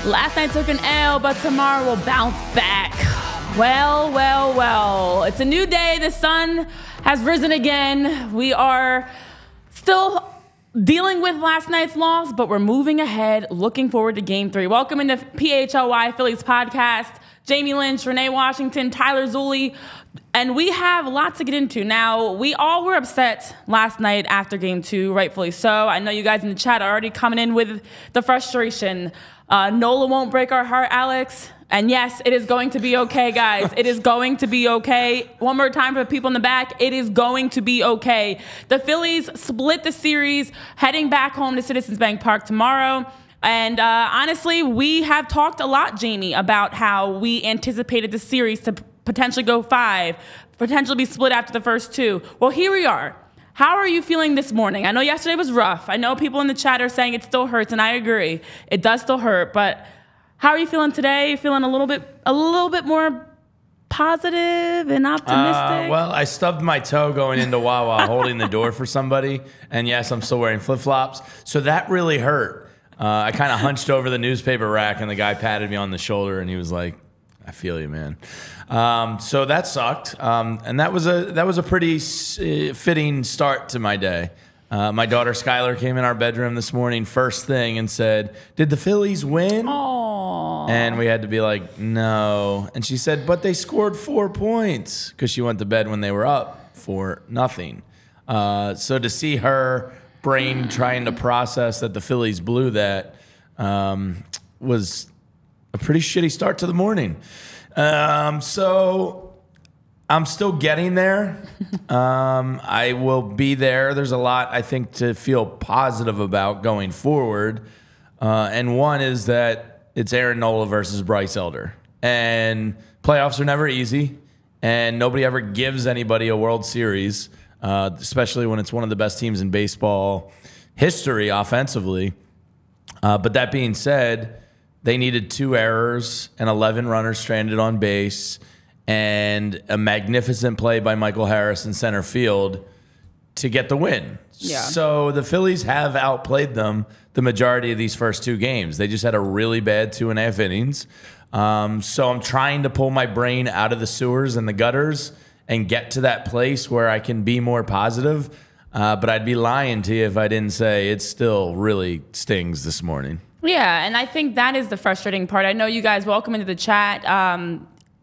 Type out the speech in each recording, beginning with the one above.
Last night took an L, but tomorrow will bounce back. Well, well, well. It's a new day. The sun has risen again. We are still dealing with last night's loss, but we're moving ahead, looking forward to Game 3. Welcome into PHLY Phillies podcast. Jamie Lynch, Renee Washington, Tyler Zulli, and we have lots to get into. Now, we all were upset last night after Game 2, rightfully so. I know you guys in the chat are already coming in with the frustration. Nola won't break our heart, Alex. And yes, it is going to be okay, guys. It is going to be okay. One more time for the people in the back. It is going to be okay. The Phillies split the series, heading back home to Citizens Bank Park tomorrow. And honestly, we have talked a lot, Jamie, about how we anticipated the series to potentially go 5, potentially be split after the first 2. Well, here we are. How are you feeling this morning? I know yesterday was rough. I know people in the chat are saying it still hurts, and I agree. It does still hurt, but how are you feeling today? Feeling a little bit more positive and optimistic? Well, I stubbed my toe going into Wawa holding the door for somebody, and yes, I'm still wearing flip-flops, so that really hurt. I kind of hunched over the newspaper rack, and the guy patted me on the shoulder, and he was like, I feel you, man. So that sucked, and that was a pretty fitting start to my day. My daughter Skylar came in our bedroom this morning first thing and said, "Did the Phillies win?" Aww. And we had to be like, "No." And she said, "But they scored 4 points," because she went to bed when they were up 4-0. So to see her brain trying to process that the Phillies blew that was a pretty shitty start to the morning. So I'm still getting there. I will be there. There's a lot, I think, to feel positive about going forward. And one is that it's Aaron Nola versus Bryce Elder. And playoffs are never easy. And nobody ever gives anybody a World Series, especially when it's one of the best teams in baseball history offensively. But that being said, they needed 2 errors and 11 runners stranded on base and a magnificent play by Michael Harris in center field to get the win. Yeah. So the Phillies have outplayed them the majority of these first 2 games. They just had a really bad 2.5 innings. So I'm trying to pull my brain out of the sewers and the gutters and get to that place where I can be more positive. But I'd be lying to you if I didn't say it still really stings this morning. Yeah, and I think that is the frustrating part. I know you guys, welcome into the chat.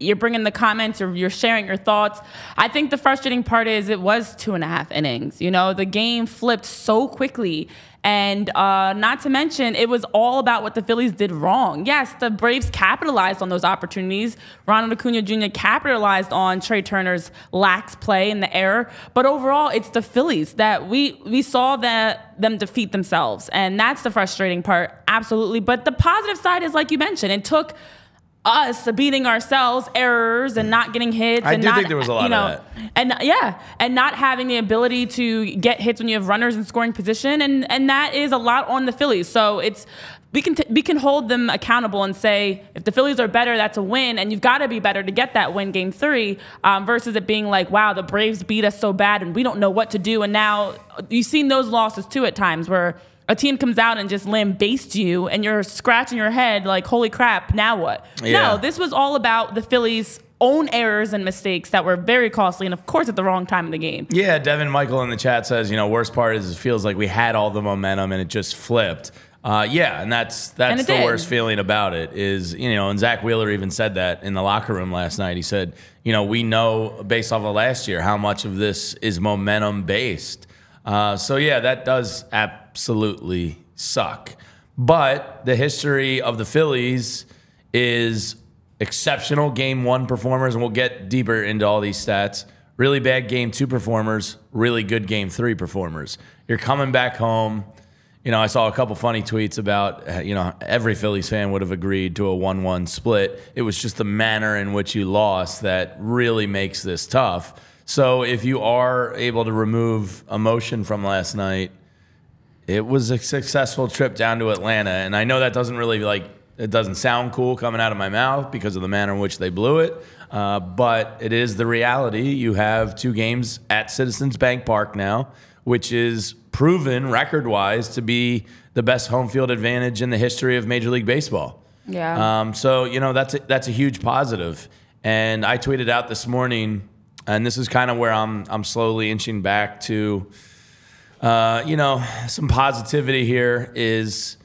You're bringing the comments or you're sharing your thoughts. I think the frustrating part is it was 2.5 innings. You know, the game flipped so quickly. And not to mention, it was all about what the Phillies did wrong. Yes, the Braves capitalized on those opportunities. Ronald Acuna Jr. capitalized on Trey Turner's lax play and the error. But overall, it's the Phillies that we saw them defeat themselves. And that's the frustrating part, absolutely. But the positive side is, like you mentioned, it took us beating ourselves, errors, and not getting hits. I do think there was a lot of that. And not having the ability to get hits when you have runners in scoring position, and that is a lot on the Phillies. So we can hold them accountable and say, if the Phillies are better, that's a win, and you've got to be better to get that win Game 3, versus it being like, wow, the Braves beat us so bad, and we don't know what to do. And now you've seen those losses too at times where a team comes out and just lambastes you, and you're scratching your head like, holy crap, now what? Yeah. No, this was all about the Phillies' own errors and mistakes that were very costly, and of course at the wrong time in the game. Yeah, Devin Michael in the chat says, worst part is it feels like we had all the momentum and it just flipped. Yeah, and that's the worst feeling about it is, and Zach Wheeler even said that in the locker room last night. He said, we know based off of last year how much of this is momentum based. So yeah, that does absolutely suck. But the history of the Phillies is exceptional Game 1 performers, and we'll get deeper into all these stats really bad game 2 performers, really good game 3 performers. You're coming back home. You know, I saw a couple funny tweets about, you know, every Phillies fan would have agreed to a 1-1 split. It was just the manner in which you lost that really makes this tough. So if you are able to remove emotion from last night, it was a successful trip down to Atlanta. And I know that doesn't really, it doesn't sound cool coming out of my mouth because of the manner in which they blew it. But it is the reality. You have 2 games at Citizens Bank Park now, which is proven record-wise to be the best home field advantage in the history of Major League Baseball. Yeah. So, you know, that's a huge positive. And I tweeted out this morning, and this is kind of where I'm slowly inching back to, you know, some positivity here is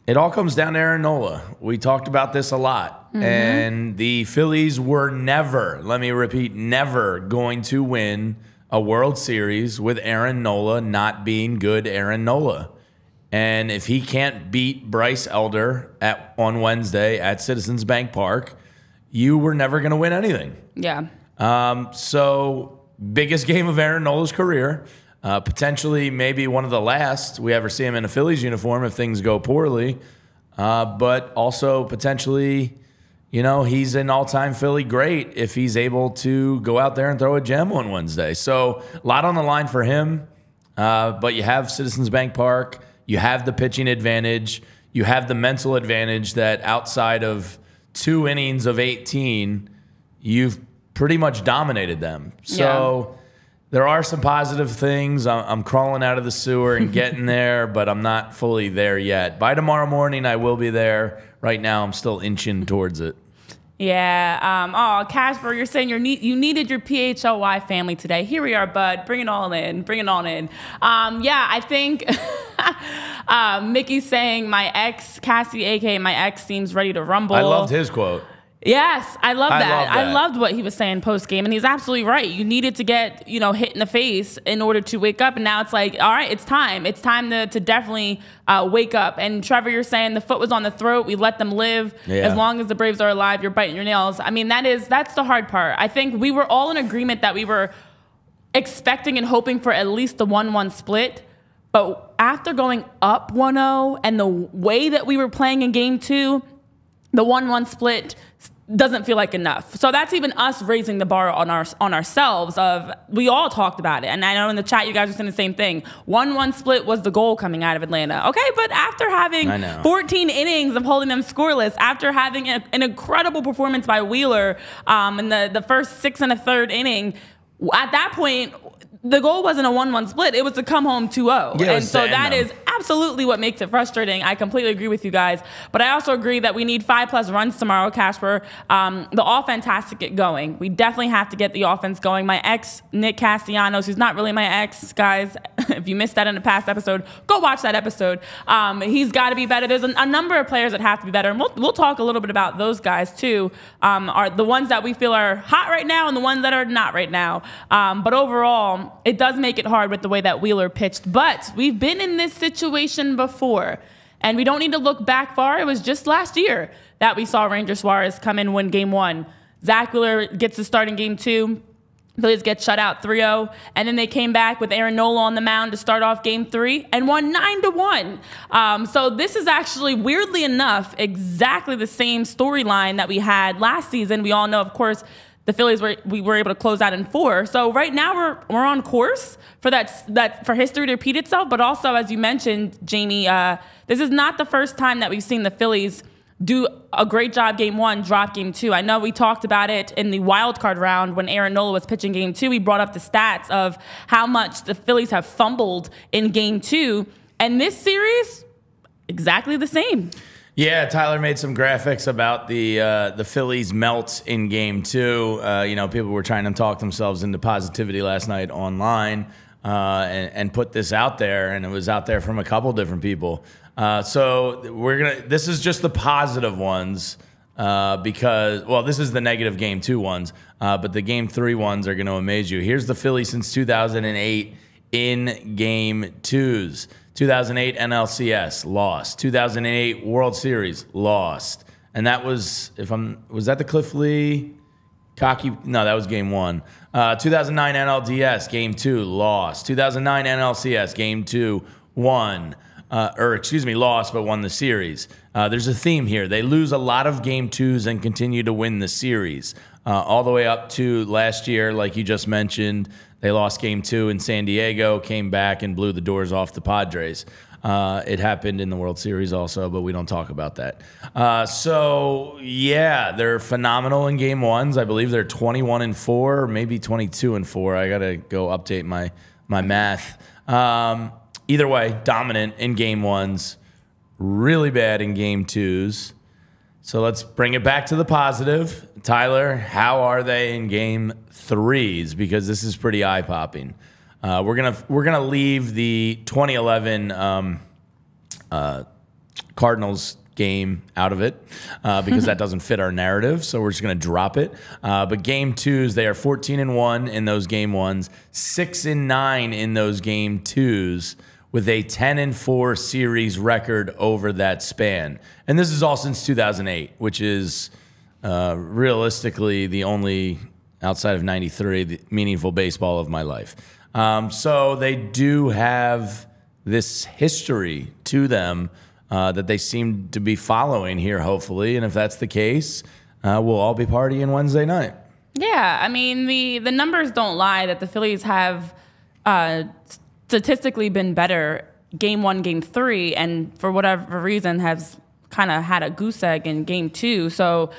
it all comes down to Aaron Nola. We talked about this a lot. Mm-hmm. And the Phillies were never, let me repeat, never going to win a World Series with Aaron Nola not being good Aaron Nola. And if he can't beat Bryce Elder on Wednesday at Citizens Bank Park, you were never going to win anything. Yeah. So biggest game of Aaron Nola's career, potentially maybe one of the last we ever see him in a Phillies uniform if things go poorly, but also potentially, you know, he's an all-time Philly great if he's able to go out there and throw a gem on Wednesday. So a lot on the line for him, but you have Citizens Bank Park, you have the pitching advantage, you have the mental advantage that outside of 2 innings of 18, you've pretty much dominated them. So there are some positive things. I'm crawling out of the sewer and getting there, but I'm not fully there yet. By tomorrow morning, I will be there. Right now, I'm still inching towards it. Yeah. Casper, you're saying you needed your PHLY family today. Here we are, bud. Bring it all in. Bring it on in. Yeah, I think Mickey's saying my ex, Cassie, a.k.a. my ex, seems ready to rumble. I loved his quote. Yes, I love that. I loved what he was saying post game, and he's absolutely right. You needed to get, you know, hit in the face in order to wake up, and now it's like, all right, it's time. It's time to definitely wake up. And Trevor, you're saying the foot was on the throat. We let them live. Yeah. As long as the Braves are alive, you're biting your nails. I mean, that's the hard part. I think we were all in agreement that we were expecting and hoping for at least the 1-1 split. But after going up 1-0 and the way that we were playing in game 2, the 1-1 split doesn't feel like enough. So that's even us raising the bar on ourselves of, we all talked about it. And I know in the chat you guys are saying the same thing. 1-1 split was the goal coming out of Atlanta. Okay, but after having 14 innings of holding them scoreless, after having an incredible performance by Wheeler in the first 6 1/3 inning, at that point, the goal wasn't a 1-1 split. It was to come home 2-0. Yeah, and so that is absolutely what makes it frustrating. I completely agree with you guys. But I also agree that we need 5+ runs tomorrow, Casper. The offense has to get going. We definitely have to get the offense going. My ex, Nick Castellanos, who's not really my ex, guys. If you missed that in the past episode, go watch that episode. He's got to be better. There's a number of players that have to be better. And we'll talk a little bit about those guys, too. Are the ones that we feel are hot right now and the ones that are not right now. But overall, it does make it hard with the way that Wheeler pitched. But we've been in this situation before, and we don't need to look back far. It was just last year that we saw Ranger Suarez come in, win game 1. Zach Wheeler gets to start in game 2. Phillies get shut out 3-0, and then they came back with Aaron Nola on the mound to start off game 3 and won 9-1. So this is actually, weirdly enough, exactly the same storyline that we had last season. We all know, of course, the Phillies we were able to close out in 4. So right now we're on course for that for history to repeat itself. But also, as you mentioned, Jamie, this is not the first time that we've seen the Phillies do a great job game 1, drop game 2. I know we talked about it in the wild card round when Aaron Nola was pitching game 2. We brought up the stats of how much the Phillies have fumbled in game 2, and this series exactly the same. Yeah, Tyler made some graphics about the Phillies melt in game 2. You know, people were trying to talk themselves into positivity last night online and put this out there, and it was out there from a couple different people. So this is just the positive ones because, well, this is the negative game 2 ones, but the game 3 ones are going to amaze you. Here's the Phillies since 2008 in game 2s. 2008 NLCS, lost. 2008 World Series, lost. And that was, was that the Cliff Lee Cocky. No, that was game 1. 2009 NLDS, game 2, lost. 2009 NLCS, game 2, won. Lost, but won the series. There's a theme here. They lose a lot of game 2s and continue to win the series. All the way up to last year, like you just mentioned, they lost game 2 in San Diego, came back and blew the doors off the Padres. It happened in the World Series also, but we don't talk about that. Yeah, they're phenomenal in game 1s. I believe they're 21-4, or maybe 22-4. I got to go update my math. Either way, dominant in game 1s, really bad in game 2s. So let's bring it back to the positive. Tyler, how are they in game 3s? Because this is pretty eye-popping. We're gonna leave the 2011 Cardinals game out of it because that doesn't fit our narrative. So we're just gonna drop it. But game 2s, they are 14-1 in those game 1s, 6-9 in those game 2s, with a 10-4 series record over that span. And this is all since 2008, which is realistically the only, outside of 93, the meaningful baseball of my life. So they do have this history to them that they seem to be following here, hopefully. And if that's the case, we'll all be partying Wednesday night. Yeah, I mean, the numbers don't lie that the Phillies have statistically been better game 1, game 3, and for whatever reason has kind of had a goose egg in game 2. So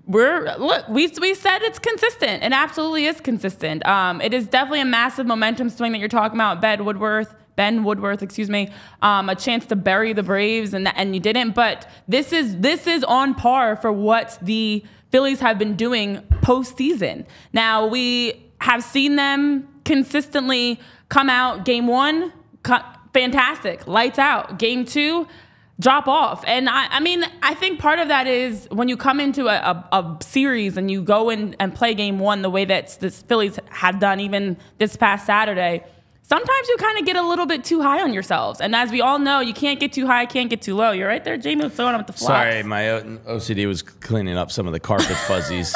we said it's consistent. It absolutely is consistent. It is definitely a massive momentum swing that you're talking about. Ben Woodworth, a chance to bury the Braves, and you didn't. But this is on par for what the Phillies have been doing postseason. Now we have seen them consistently come out game 1, fantastic, lights out. Game 2, drop off. And I mean, I think part of that is when you come into a series and you go in and play game 1 the way that the Phillies have done even this past Saturday, sometimes you kind of get a little bit too high on yourselves. And as we all know, you can't get too high, can't get too low. You're right there, Jamie, throwing up the flops. Sorry, my OCD was cleaning up some of the carpet fuzzies.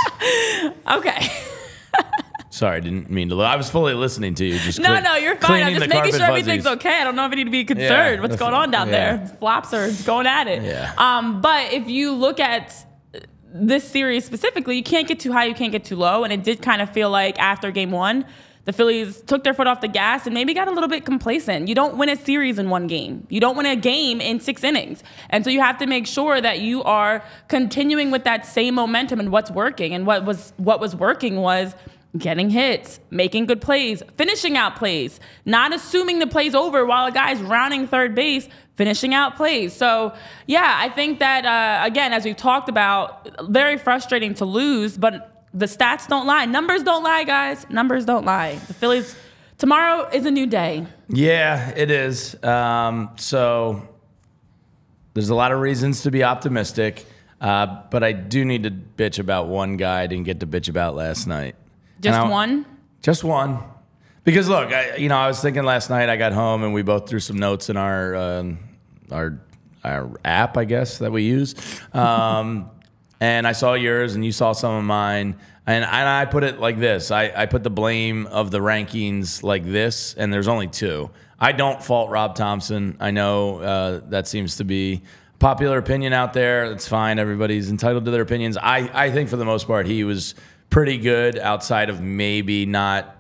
Okay. Sorry, didn't mean to. I was fully listening to you. No, you're fine. I'm just making sure everything's okay. I don't know if I need to be concerned. What's going on down there? Flops are going at it. Yeah. But if you look at this series specifically, you can't get too high, you can't get too low. And it did kind of feel like after game 1, the Phillies took their foot off the gas and maybe got a little bit complacent. You don't win a series in 1 game. You don't win a game in 6 innings. And so you have to make sure that you are continuing with that same momentum and what's working. And what was working was getting hits, making good plays, finishing out plays, not assuming the play's over while a guy's rounding third base, finishing out plays. So, yeah, I think that, again, as we've talked about, very frustrating to lose, but the stats don't lie. Numbers don't lie, guys. Numbers don't lie. The Phillies, tomorrow is a new day. Yeah, it is. So there's a lot of reasons to be optimistic, but I do need to bitch about one guy I didn't get to bitch about last night. Just one? Just one. Because look, I was thinking last night. I got home and we both threw some notes in our app, I guess, that we use. And I saw yours and you saw some of mine. And I put it like this. I put the blame of the rankings like this, and there's only 2. I don't fault Rob Thompson. I know that seems to be popular opinion out there. It's fine. Everybody's entitled to their opinions. I think for the most part he was pretty good, outside of maybe not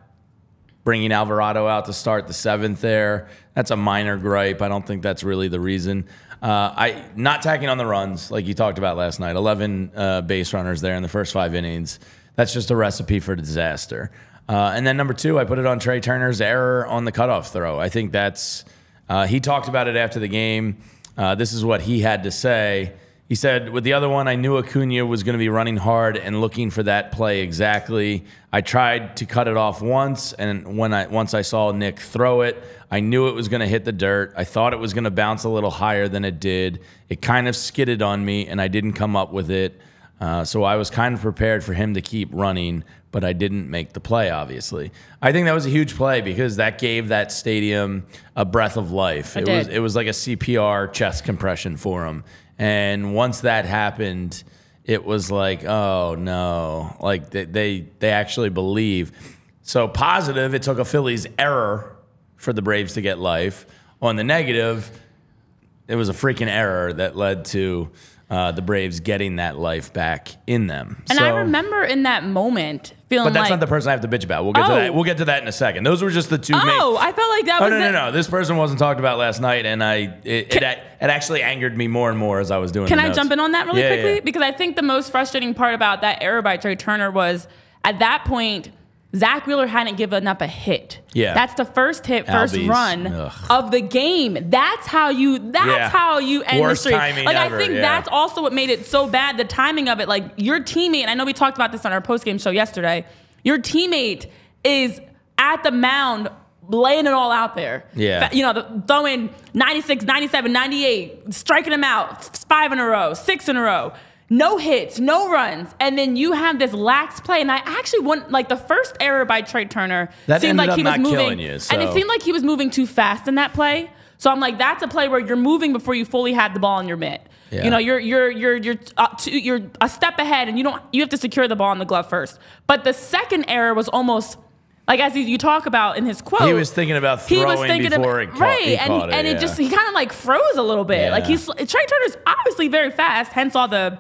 bringing Alvarado out to start the 7th there. That's a minor gripe. I don't think that's really the reason. Not tacking on the runs like you talked about last night. 11 base runners there in the first 5 innings. That's just a recipe for disaster. And then number 2, I put it on Trey Turner's error on the cutoff throw. I think that's he talked about it after the game. This is what he had to say. He said, with the other one, I knew Acuna was going to be running hard and looking for that play exactly. I tried to cut it off once, and once I saw Nick throw it, I knew it was going to hit the dirt. I thought it was going to bounce a little higher than it did. It kind of skidded on me, and I didn't come up with it. So I was kind of prepared for him to keep running, but I didn't make the play, obviously. I think that was a huge play because that gave that stadium a breath of life. It was like a CPR chest compression for him. And once that happened, it was like, oh no, like they actually believe. So positive, it took a Phillies error for the Braves to get life. On the negative, it was a freaking error that led to the Braves getting that life back in them. And I remember in that moment feeling like... But that's not the person I have to bitch about. We'll get to that. We'll get to that in a second. Those were just the two main... Oh, I felt like that was... No. This person wasn't talked about last night, and it actually angered me more and more as I was doing Can the I notes. jump in on that really quickly? Yeah. Because I think the most frustrating part about that error by Trey Turner was, at that point, Zach Wheeler hadn't given up a hit. Yeah. That's the first hit, first Albies. run Ugh. of the game. That's how you end Worst the streak. timing Like, ever, I think yeah. that's also what made it so bad, the timing of it. Like, your teammate, and I know we talked about this on our postgame show yesterday, your teammate is at the mound laying it all out there. Yeah. You know, throwing 96, 97, 98, striking them out 5 in a row, 6 in a row. No hits, no runs, and then you have this lax play. And I actually want, like, the first error by Trey Turner That seemed ended like he up was not moving, killing you, and it so. seemed like he was moving too fast in that play. So I'm like, that's a play where you're moving before you fully had the ball in your mitt. Yeah. You know, you're a step ahead, and you have to secure the ball in the glove first. But the second error was almost like, as you talk about in his quote, He was thinking about throwing before he caught it. and it just, he kind of like froze a little bit. Yeah. Like, Trey Turner's obviously very fast, hence all the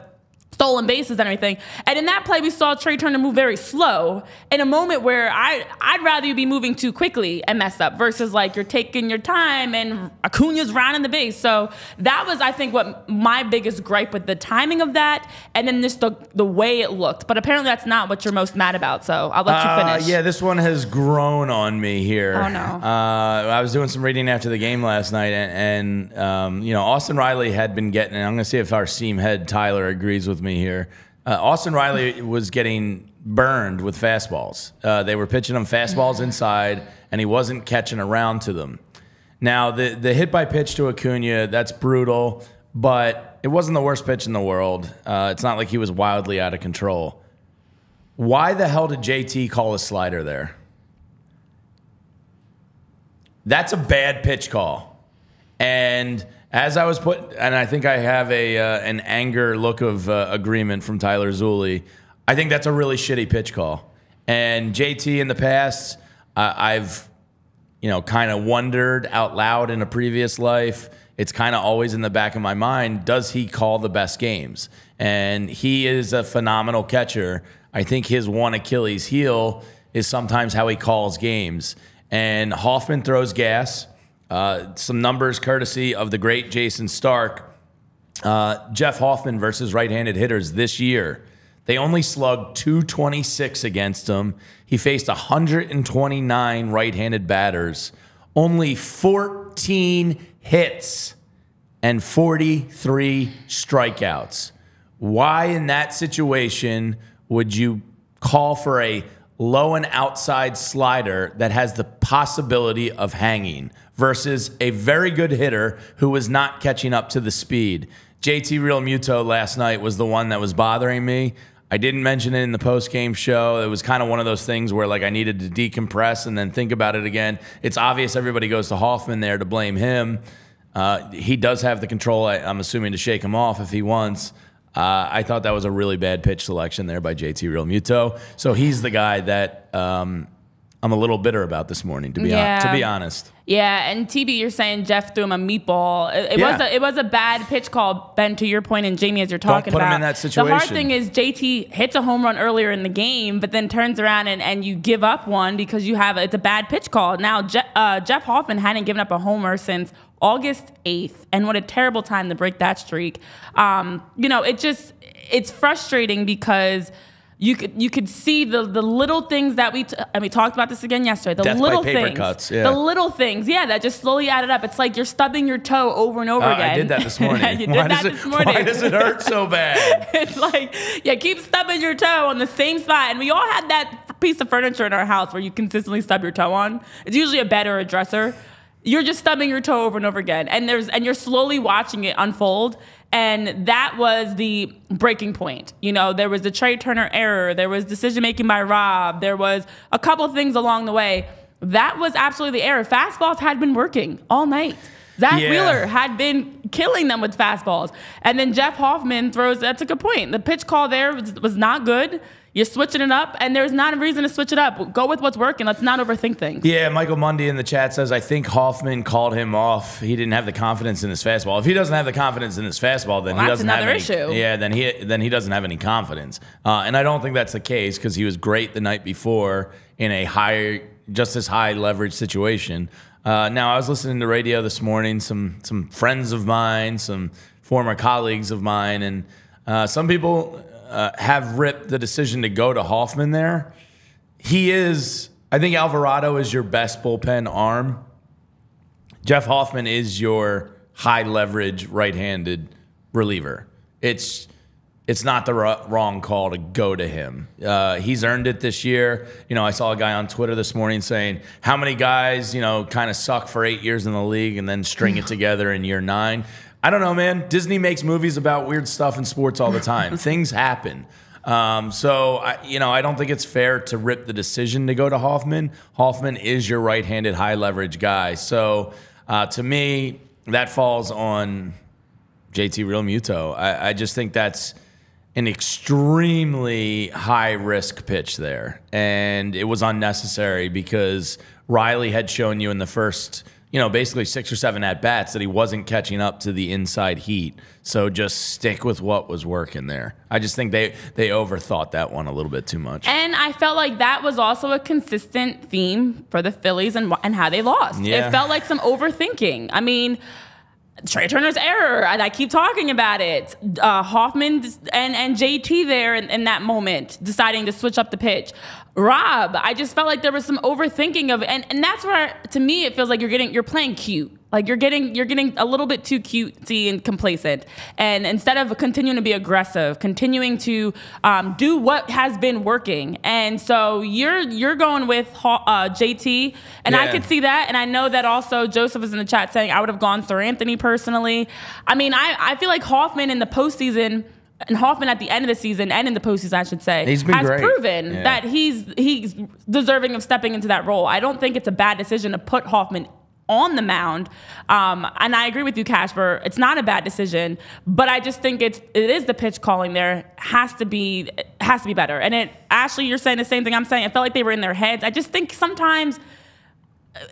stolen bases and everything. And in that play, we saw Trey Turner move very slow in a moment where I'd rather you be moving too quickly and mess up versus, like, you're taking your time and Acuna's rounding the base. So that was, I think, what my biggest gripe with the timing of that, and then just the way it looked. But apparently that's not what you're most mad about, so I'll let you finish. Yeah, this one has grown on me here. Oh, no. I was doing some reading after the game last night, and Austin Riley had been getting, and I'm going to see if our seam head Tyler agrees with me here. Austin Riley was getting burned with fastballs. They were pitching him fastballs inside, and he wasn't catching around to them. Now, the hit by pitch to Acuna, that's brutal, but it wasn't the worst pitch in the world. It's not like he was wildly out of control. Why the hell did JT call a slider there? That's a bad pitch call. And as I was and I think I have an anger look of agreement from Tyler Zulli, I think that's a really shitty pitch call. And JT in the past, I've kind of wondered out loud in a previous life, it's kind of always in the back of my mind, does he call the best games? And he is a phenomenal catcher. I think his one Achilles heel is sometimes how he calls games. And Hoffman throws gas. Some numbers courtesy of the great Jason Stark. Jeff Hoffman versus right-handed hitters this year. They only slugged 226 against him. He faced 129 right-handed batters. Only 14 hits and 43 strikeouts. Why in that situation would you call for a low and outside slider that has the possibility of hanging versus a very good hitter who was not catching up to the speed? JT Realmuto last night was the one that was bothering me. I didn't mention it in the post-game show. It was kind of one of those things where, like, I needed to decompress and then think about it again. It's obvious everybody goes to Hoffman there to blame him. He does have the control, I'm assuming, to shake him off if he wants. I thought that was a really bad pitch selection there by JT Realmuto. So he's the guy that I'm a little bitter about this morning, to be honest. Yeah, and TB, you're saying Jeff threw him a meatball. It was a bad pitch call, Ben, to your point, and Jamie, as you're talking about. Don't put him in that situation. The hard thing is JT hits a home run earlier in the game, but then turns around and you give up one because it's a bad pitch call. Now, Jeff Hoffman hadn't given up a homer since August 8th, and what a terrible time to break that streak. It's frustrating because you could see the little things that we talked about this again yesterday. The Death little by paper things, cuts, yeah. the little things, that just slowly added up. It's like you're stubbing your toe over and over again. I did that this morning. You did that this morning. Why does it hurt so bad? It's like, keep stubbing your toe on the same spot. And we all had that piece of furniture in our house where you consistently stub your toe on. It's usually a bed or a dresser. You're just stubbing your toe over and over again, and you're slowly watching it unfold. And that was the breaking point. There was the Trey Turner error. There was decision making by Rob. There was a couple of things along the way. That was absolutely the error. Fastballs had been working all night. Zach Wheeler had been killing them with fastballs. And then Jeff Hoffman throws, that's a good point. The pitch call there was not good. You're switching it up, and there's not a reason to switch it up. Go with what's working. Let's not overthink things. Yeah, Michael Mundy in the chat says, I think Hoffman called him off. He didn't have the confidence in his fastball. If he doesn't have the confidence in his fastball, then he doesn't have any issue. Yeah, then he doesn't have any confidence. And I don't think that's the case because he was great the night before in a just as high leverage situation. Now, I was listening to radio this morning, some friends of mine, some former colleagues of mine, and some people have ripped the decision to go to Hoffman there. I think Alvarado is your best bullpen arm. Jeff Hoffman is your high leverage right-handed reliever. It's not the wrong call to go to him. He's earned it this year. I saw a guy on Twitter this morning saying how many guys, kind of suck for 8 years in the league and then string it together in year 9. I don't know, man. Disney makes movies about weird stuff in sports all the time. Things happen. So I don't think it's fair to rip the decision to go to Hoffman. Hoffman is your right-handed high leverage guy. So to me, that falls on JT Realmuto. I just think that's an extremely high-risk pitch there. And it was unnecessary because Riley had shown you in the first, basically 6 or 7 at-bats that he wasn't catching up to the inside heat. So just stick with what was working there. I just think they overthought that one a little bit too much. And I felt like that was also a consistent theme for the Phillies and how they lost. Yeah. It felt like some overthinking. I mean, Trey Turner's error, and I keep talking about it. Hoffman and JT there in that moment, deciding to switch up the pitch. Rob, I just felt like there was some overthinking of it, and that's where, to me, it feels like you're playing cute. Like you're getting a little bit too cutesy and complacent, and instead of continuing to be aggressive, continuing to do what has been working, and so you're going with JT, and I could see that, and I know that also Joseph is in the chat saying I would have gone Sir Anthony personally. I mean, I feel like Hoffman in the postseason. And Hoffman at the end of the season and in the postseason, I should say, has proven that he's deserving of stepping into that role. I don't think it's a bad decision to put Hoffman on the mound. And I agree with you, Casper. It's not a bad decision, but I just think it is the pitch calling there has to be better. And Ashley, you're saying the same thing I'm saying. I felt like they were in their heads. I just think sometimes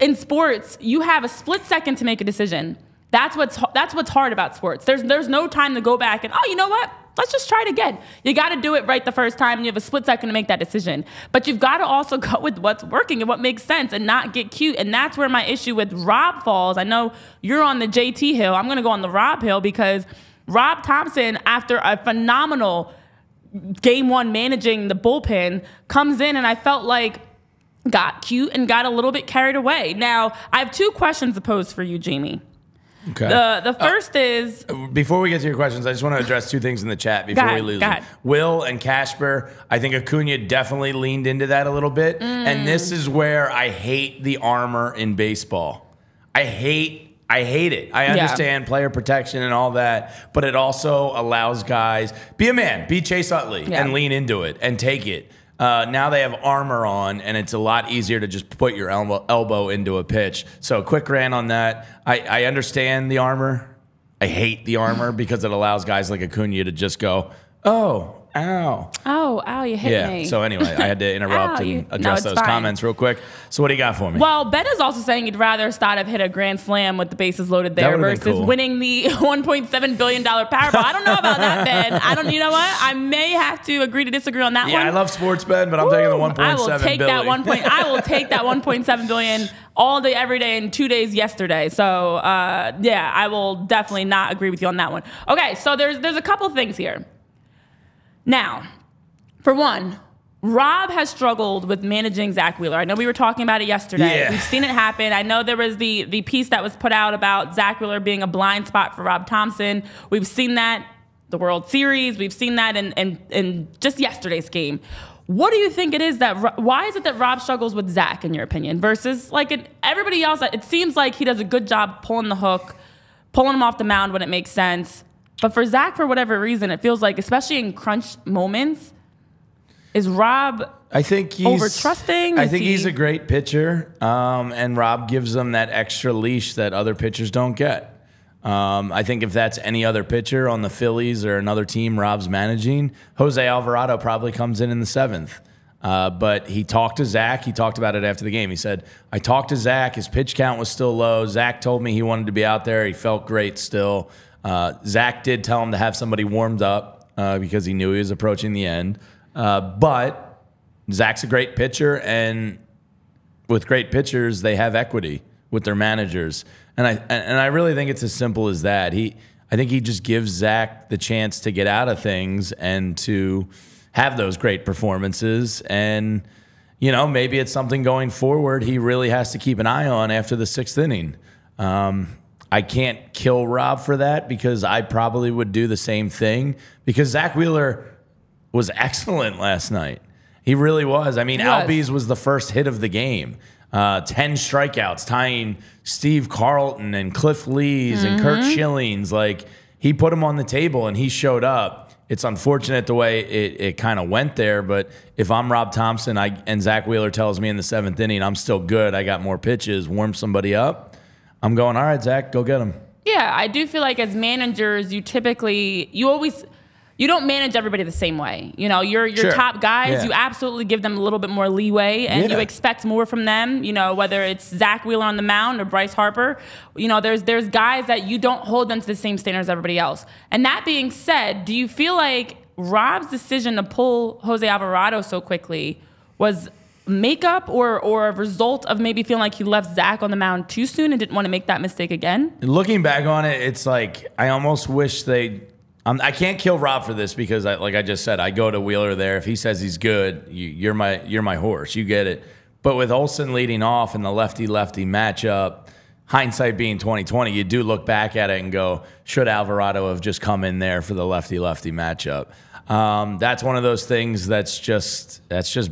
in sports, you have a split second to make a decision. That's what's hard about sports. There's no time to go back and, you know what? Let's just try it again. You got to do it right the first time, and you have a split second to make that decision. But you've got to also go with what's working and what makes sense and not get cute. And that's where my issue with Rob falls. I know you're on the JT hill. I'm going to go on the Rob hill because Rob Thompson, after a phenomenal game 1 managing the bullpen, comes in and I felt like got cute and got a little bit carried away. Now, I have 2 questions to pose for you, Jamie. Okay. The first is... Before we get to your questions, I just want to address 2 things in the chat before we lose them. Will and Casper, I think Acuna definitely leaned into that a little bit. And this is where I hate the armor in baseball. I hate it. I understand player protection and all that, but it also allows guys, be a man, be Chase Utley, and lean into it and take it. Now they have armor on, and it's a lot easier to just put your elbow into a pitch. So quick rant on that. I understand the armor. I hate the armor because it allows guys like Acuna to just go, oh, ow. Oh, ow, you hit me. So anyway, I had to interrupt and address those comments real quick. So what do you got for me? Well, Ben is also saying he'd rather Stott have hit a grand slam with the bases loaded there versus winning the $1.7 billion Powerball. I don't know about that, Ben. You know what? I may have to agree to disagree on that one. Yeah, I love sports, Ben, but I'm taking the $1.7 billion. I will take that $1.7 billion all day, every day, and 2 days yesterday. So, I will definitely not agree with you on that one. Okay, so there's a couple things here. Now, for one, Rob has struggled with managing Zach Wheeler. I know we were talking about it yesterday. Yeah. We've seen it happen. I know there was the piece that was put out about Zach Wheeler being a blind spot for Rob Thompson. We've seen that the World Series. We've seen that in just yesterday's game. What do you think it is why is it that Rob struggles with Zach, in your opinion, versus everybody else? It seems like he does a good job pulling the hook, pulling him off the mound when it makes sense. But for Zach, for whatever reason, it feels like, especially in crunch moments, is Rob I think he's over trusting. I think he's a great pitcher, and Rob gives them that extra leash that other pitchers don't get. I think if that's any other pitcher on the Phillies or another team Rob's managing, Jose Alvarado probably comes in the 7th. But he talked to Zach. He talked about it after the game. He said, I talked to Zach. His pitch count was still low. Zach told me he wanted to be out there. He felt great still. Zach did tell him to have somebody warmed up because he knew he was approaching the end. But Zach's a great pitcher, and with great pitchers, they have equity with their managers. And I really think it's as simple as that. I think he just gives Zach the chance to get out of things and to have those great performances. And, maybe it's something going forward he really has to keep an eye on after the 6th inning. I can't kill Rob for that because I probably would do the same thing because Zach Wheeler was excellent last night. He really was. I mean, Albies was the first hit of the game. 10 strikeouts, tying Steve Carlton and Cliff Lees and Kurt Schillings. Like, he put him on the table and he showed up. It's unfortunate the way it kind of went there, but if I'm Rob Thompson and Zach Wheeler tells me in the 7th inning I'm still good, I got more pitches, warm somebody up, I'm going, all right, Zach, go get him. Yeah, I do feel like as managers, you don't manage everybody the same way. Your Sure. top guys, Yeah. you absolutely give them a little bit more leeway, and you expect more from them. Whether it's Zach Wheeler on the mound or Bryce Harper, there's guys that you don't hold them to the same standards as everybody else. And that being said, do you feel like Rob's decision to pull Jose Alvarado so quickly was makeup or a result of maybe feeling like he left Zach on the mound too soon and didn't want to make that mistake again? Looking back on it, it's like I almost wish I can't kill Rob for this because, like I just said, I go to Wheeler there. If he says he's good, you're my horse. You get it. But with Olsen leading off in the lefty-lefty matchup, hindsight being 2020, you do look back at it and go, should Alvarado have just come in there for the lefty-lefty matchup? That's one of those things that's just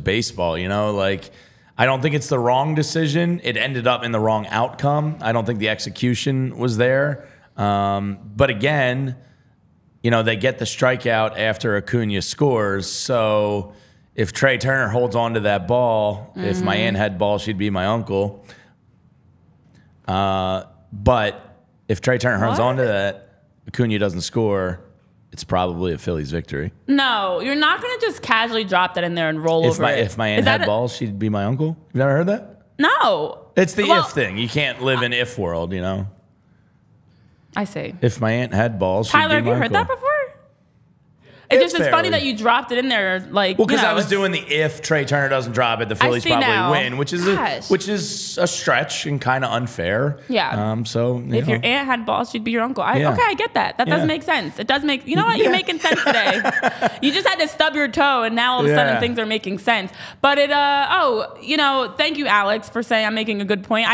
baseball, Like, I don't think it's the wrong decision. It ended up in the wrong outcome. I don't think the execution was there. But again, they get the strikeout after Acuna scores. So if Trey Turner holds on to that ball, if my aunt had balls, she'd be my uncle. But if Trey Turner holds on to that, Acuna doesn't score, it's probably a Phillies victory. No, you're not going to just casually drop that in there and roll over it. If my aunt had balls, she'd be my uncle. You've never heard that? No. It's the if thing. You can't live in if world, I see. If my aunt had balls, she'd Tyler, be my have you heard uncle. that before? It's funny that you dropped it in there, like. Well, because I was doing the if Trey Turner doesn't drop it, the Phillies probably win, which is a stretch and kind of unfair. Yeah. So if your aunt had balls, she'd be your uncle. Okay, I get that. That does make sense. It does make. You know what? You're making sense today. You just had to stub your toe, and now all of a sudden things are making sense. But thank you, Alex, for saying I'm making a good point.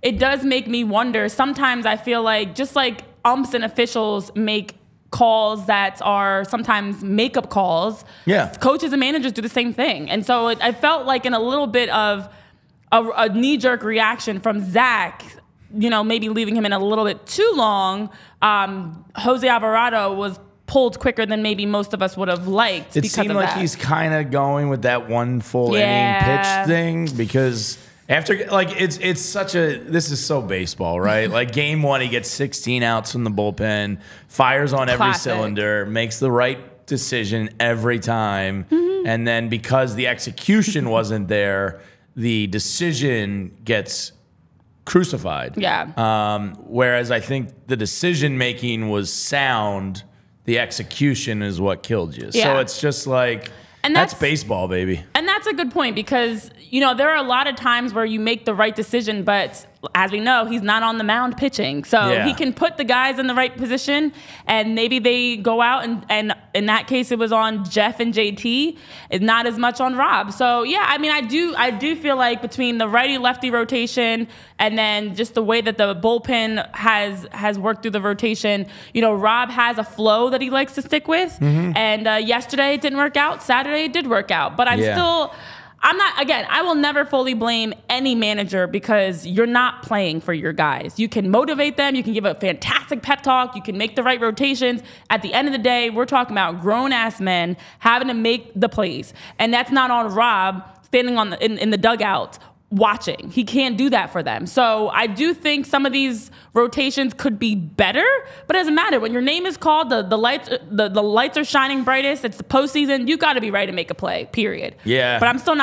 It does make me wonder. Sometimes I feel like just like umps and officials make calls that are sometimes makeup calls. Yeah. Coaches and managers do the same thing. And so I felt like in a little bit of a knee-jerk reaction from Zach, maybe leaving him in a little bit too long, Jose Alvarado was pulled quicker than maybe most of us would have liked. It seemed like he's kind of going with that one full inning pitch thing because after, like, it's such this is so baseball, right? Like, game one, he gets 16 outs from the bullpen, fires on every cylinder, makes the right decision every time. And then because the execution wasn't there, the decision gets crucified. Yeah. Whereas I think the decision-making was sound. The execution is what killed you. Yeah. So it's just like, and that's baseball, baby. And that's a good point because, there are a lot of times where you make the right decision, but as we know, he's not on the mound pitching. So he can put the guys in the right position and maybe they go out and in that case, it was on Jeff and JT, it's not as much on Rob. So yeah, I mean, I do feel like between the righty-lefty rotation and then just the way that the bullpen has worked through the rotation, Rob has a flow that he likes to stick with. And yesterday it didn't work out. Saturday it did work out. But I will never fully blame any manager because you're not playing for your guys. You can motivate them. You can give a fantastic pep talk. You can make the right rotations. At the end of the day, we're talking about grown-ass men having to make the plays. And that's not on Rob standing in the dugout watching. He can't do that for them. So I do think some of these rotations could be better, but it doesn't matter. When your name is called, the lights are shining brightest, it's the postseason, you got to be ready to make a play, period. Yeah. But I'm still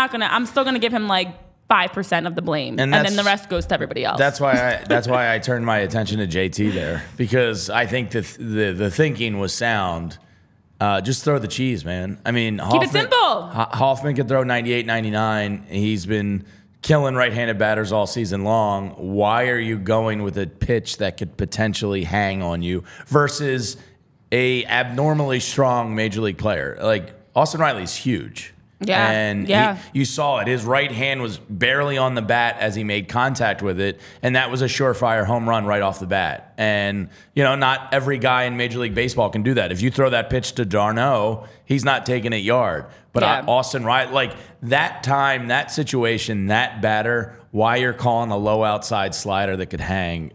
going to give him like 5% of the blame, and then the rest goes to everybody else. That's why I turned my attention to JT there, because I think the thinking was sound. Just throw the cheese, man. I mean, keep it simple. Hoffman can throw 98, 99. He's been killing right-handed batters all season long. Why are you going with a pitch that could potentially hang on you versus a abnormally strong major league player? Like, Austin Riley's huge. Yeah. And you saw it. His right hand was barely on the bat as he made contact with it, and that was a surefire home run right off the bat. And, not every guy in Major League Baseball can do that. If you throw that pitch to d'Arnaud, he's not taking it yard. But Austin Riley, like that time, that situation, that batter, why you're calling a low outside slider that could hang,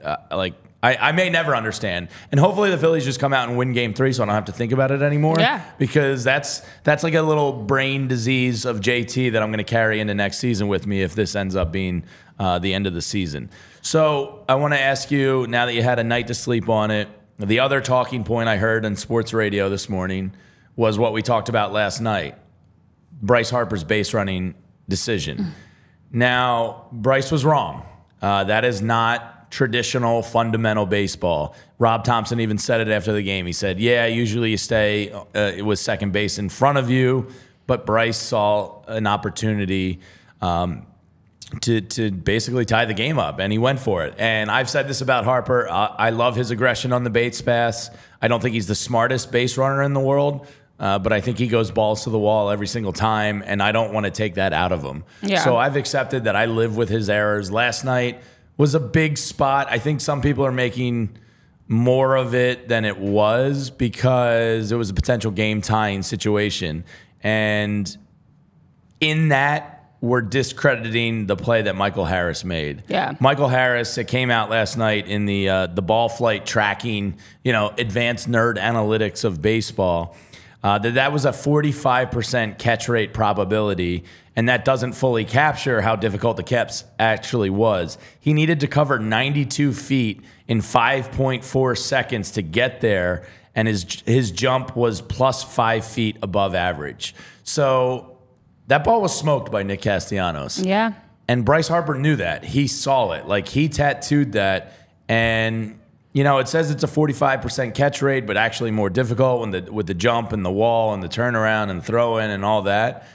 I may never understand. And hopefully the Phillies just come out and win Game 3 so I don't have to think about it anymore. Yeah. Because that's like a little brain disease of JT that I'm going to carry into next season with me if this ends up being the end of the season. So I want to ask you, now that you had a night to sleep on it, the other talking point I heard on sports radio this morning was what we talked about last night, Bryce Harper's base running decision. Now, Bryce was wrong. That is not traditional fundamental baseball. Rob Thompson even said it after the game. He said, yeah, usually you stay with second base in front of you, but Bryce saw an opportunity to basically tie the game up, and he went for it. And I've said this about Harper. I love his aggression on the base pass. I don't think he's the smartest base runner in the world, but I think he goes balls to the wall every single time, and I don't want to take that out of him. Yeah. So I've accepted that I live with his errors. Last night was a big spot. I think some people are making more of it than it was because it was a potential game-tying situation. And in that, we're discrediting the play that Michael Harris made. Yeah. Michael Harris, it came out last night in the ball flight tracking, advanced nerd analytics of baseball, that was a 45% catch rate probability, and that doesn't fully capture how difficult the catch actually was. He needed to cover 92 feet in 5.4 seconds to get there, and his jump was plus 5 feet above average. So that ball was smoked by Nick Castellanos. Yeah. And Bryce Harper knew that. He saw it. Like, he tattooed that, and it says it's a 45% catch rate, but actually more difficult with the jump and the wall and the turnaround and throw in and all that.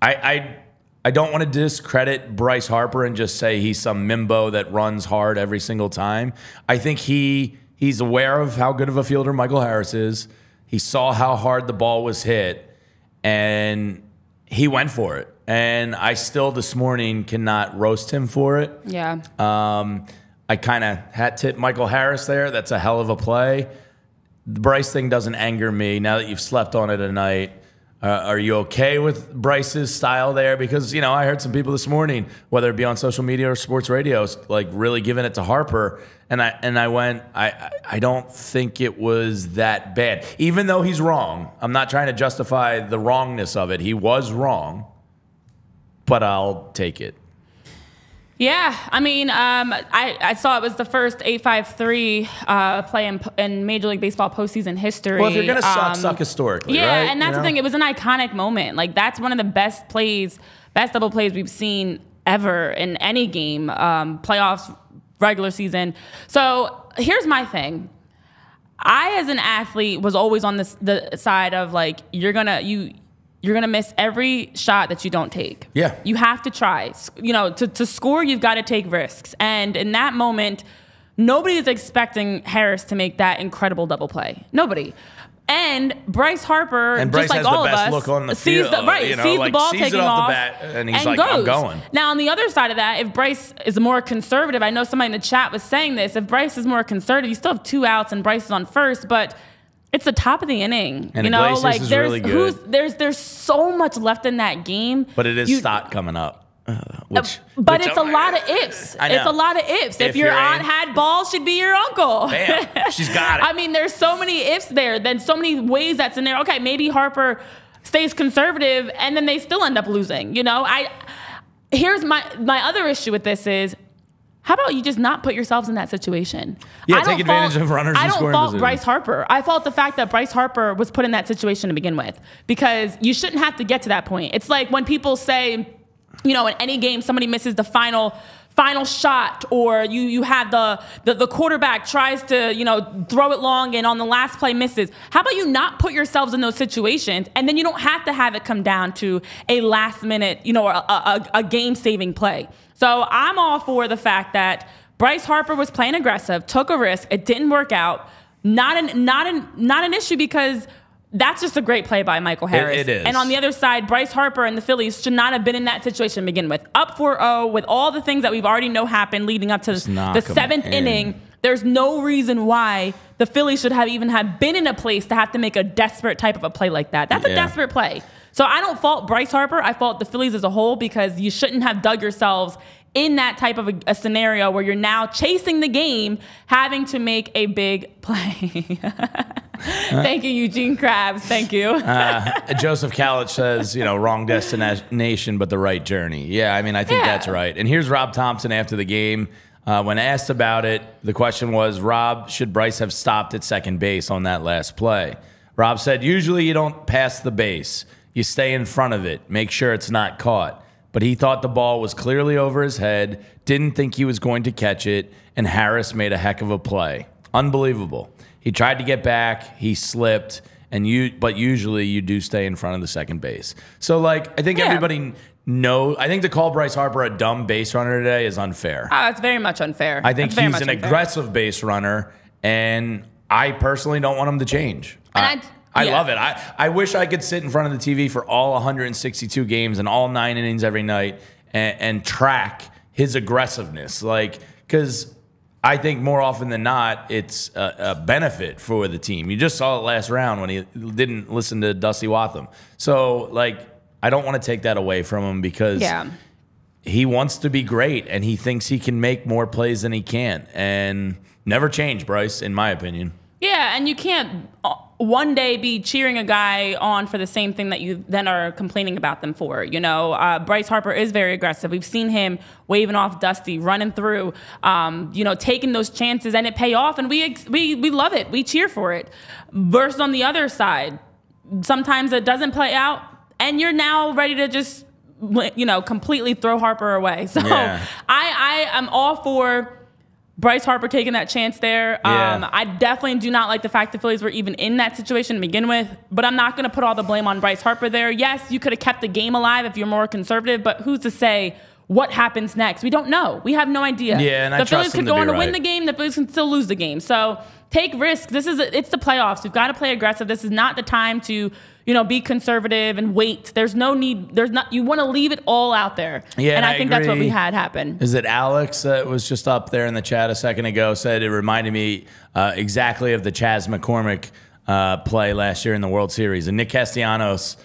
I don't want to discredit Bryce Harper and just say he's some mimbo that runs hard every single time. I think he's aware of how good of a fielder Michael Harris is. He saw how hard the ball was hit, and he went for it. And I still this morning cannot roast him for it. Yeah. I kind of hat tip Michael Harris there. That's a hell of a play. The Bryce thing doesn't anger me now that you've slept on it tonight. Are you okay with Bryce's style there? Because, I heard some people this morning, whether it be on social media or sports radio, like really giving it to Harper. And I went, I don't think it was that bad. Even though he's wrong, I'm not trying to justify the wrongness of it. He was wrong, but I'll take it. Yeah, I mean, I saw it was the first 8-5-3 play in Major League Baseball postseason history. Well, if you're going to suck historically, yeah, right? And that's the thing. It was an iconic moment. Like, that's one of the best double plays we've seen ever in any game, playoffs, regular season. So here's my thing. I, as an athlete, was always on the side of, like, you're gonna miss every shot that you don't take. Yeah. You have to try. To score, you've got to take risks. And in that moment, nobody is expecting Harris to make that incredible double play. Nobody. And Bryce Harper, and Bryce just like has all the of best us, look on the sees field, the ball sees taking it off off the bat, and he's and like, goes. I'm going. Now, on the other side of that, if Bryce is more conservative, I know somebody in the chat was saying this, if Bryce is more conservative, you still have 2 outs and Bryce is on first, but It's the top of the inning. And you know, Iglesias like is really good. there's so much left in that game. But it is Stott coming up. But it's a lot of ifs. I know. It's a lot of ifs. If your aunt had balls, she'd be your uncle. Bam, she's got it. I mean, there's so many ifs there. Then so many ways that's in there. Okay, maybe Harper stays conservative, and then they still end up losing. You know, here's my other issue with this is, how about you just not put yourselves in that situation? Yeah, take advantage of runners. I don't fault Bryce Harper. I fault the fact that Bryce Harper was put in that situation to begin with, because you shouldn't have to get to that point. It's like when people say, you know, in any game, somebody misses the final shot, or you have the quarterback tries to, you know, throw it long and on the last play misses. How about you not put yourselves in those situations, and then you don't have to have it come down to a last minute, you know, a game saving play. So I'm all for the fact that Bryce Harper was playing aggressive, took a risk, it didn't work out. Not an issue, because that's just a great play by Michael Harris. It is. And on the other side, Bryce Harper and the Phillies should not have been in that situation to begin with. Up 4-0 with all the things that we've already know happened leading up to the seventh inning. There's no reason why the Phillies should have been in a place to have to make a desperate type of a play like that. That's a desperate play. So I don't fault Bryce Harper. I fault the Phillies as a whole, because you shouldn't have dug yourselves in that type of a scenario where you're now chasing the game, having to make a big play. Thank you, Eugene Krabs. Thank you. Joseph Kalich says, you know, wrong destination, but the right journey. Yeah, I mean, I think that's right. And here's Rob Thompson after the game. When asked about it, the question was, Rob, should Bryce have stopped at second base on that last play? Rob said, usually you don't pass the base. You stay in front of it. Make sure it's not caught. But he thought the ball was clearly over his head, didn't think he was going to catch it, and Harris made a heck of a play. Unbelievable. He tried to get back, he slipped, but usually you do stay in front of the second base. So, like, I think everybody knows. I think to call Bryce Harper a dumb base runner today is unfair. It's very much unfair. I think he's an aggressive base runner, and I personally don't want him to change. I love it. I wish I could sit in front of the TV for all 162 games and all 9 innings every night and track his aggressiveness. Like, because I think more often than not, it's a benefit for the team. You just saw it last round when he didn't listen to Dusty Watham. So, like, I don't want to take that away from him, because he wants to be great and he thinks he can make more plays than he can. And never change, Bryce, in my opinion. Yeah, and you can't one day be cheering a guy on for the same thing that you then are complaining about them for. You know, Bryce Harper is very aggressive. We've seen him waving off Dusty, running through, you know, taking those chances, and it pay off, and we love it. We cheer for it. Versus on the other side, sometimes it doesn't play out, and you're now ready to just, you know, completely throw Harper away. So I am all for Bryce Harper taking that chance there. I definitely do not like the fact the Phillies were even in that situation to begin with, but I'm not going to put all the blame on Bryce Harper there. Yes, you could have kept the game alive if you're more conservative, but who's to say what happens next? We don't know. We have no idea. Yeah, and the Phillies could go on to win the game. The Phillies can still lose the game. So take risks. It's the playoffs. We've got to play aggressive. This is not the time to, you know, be conservative and wait. There's no need. You want to leave it all out there. Yeah, and I think that's what we had happen. Is it Alex that was just up there in the chat a second ago said it reminded me exactly of the Chas McCormick play last year in the World Series. And Nick Castellanos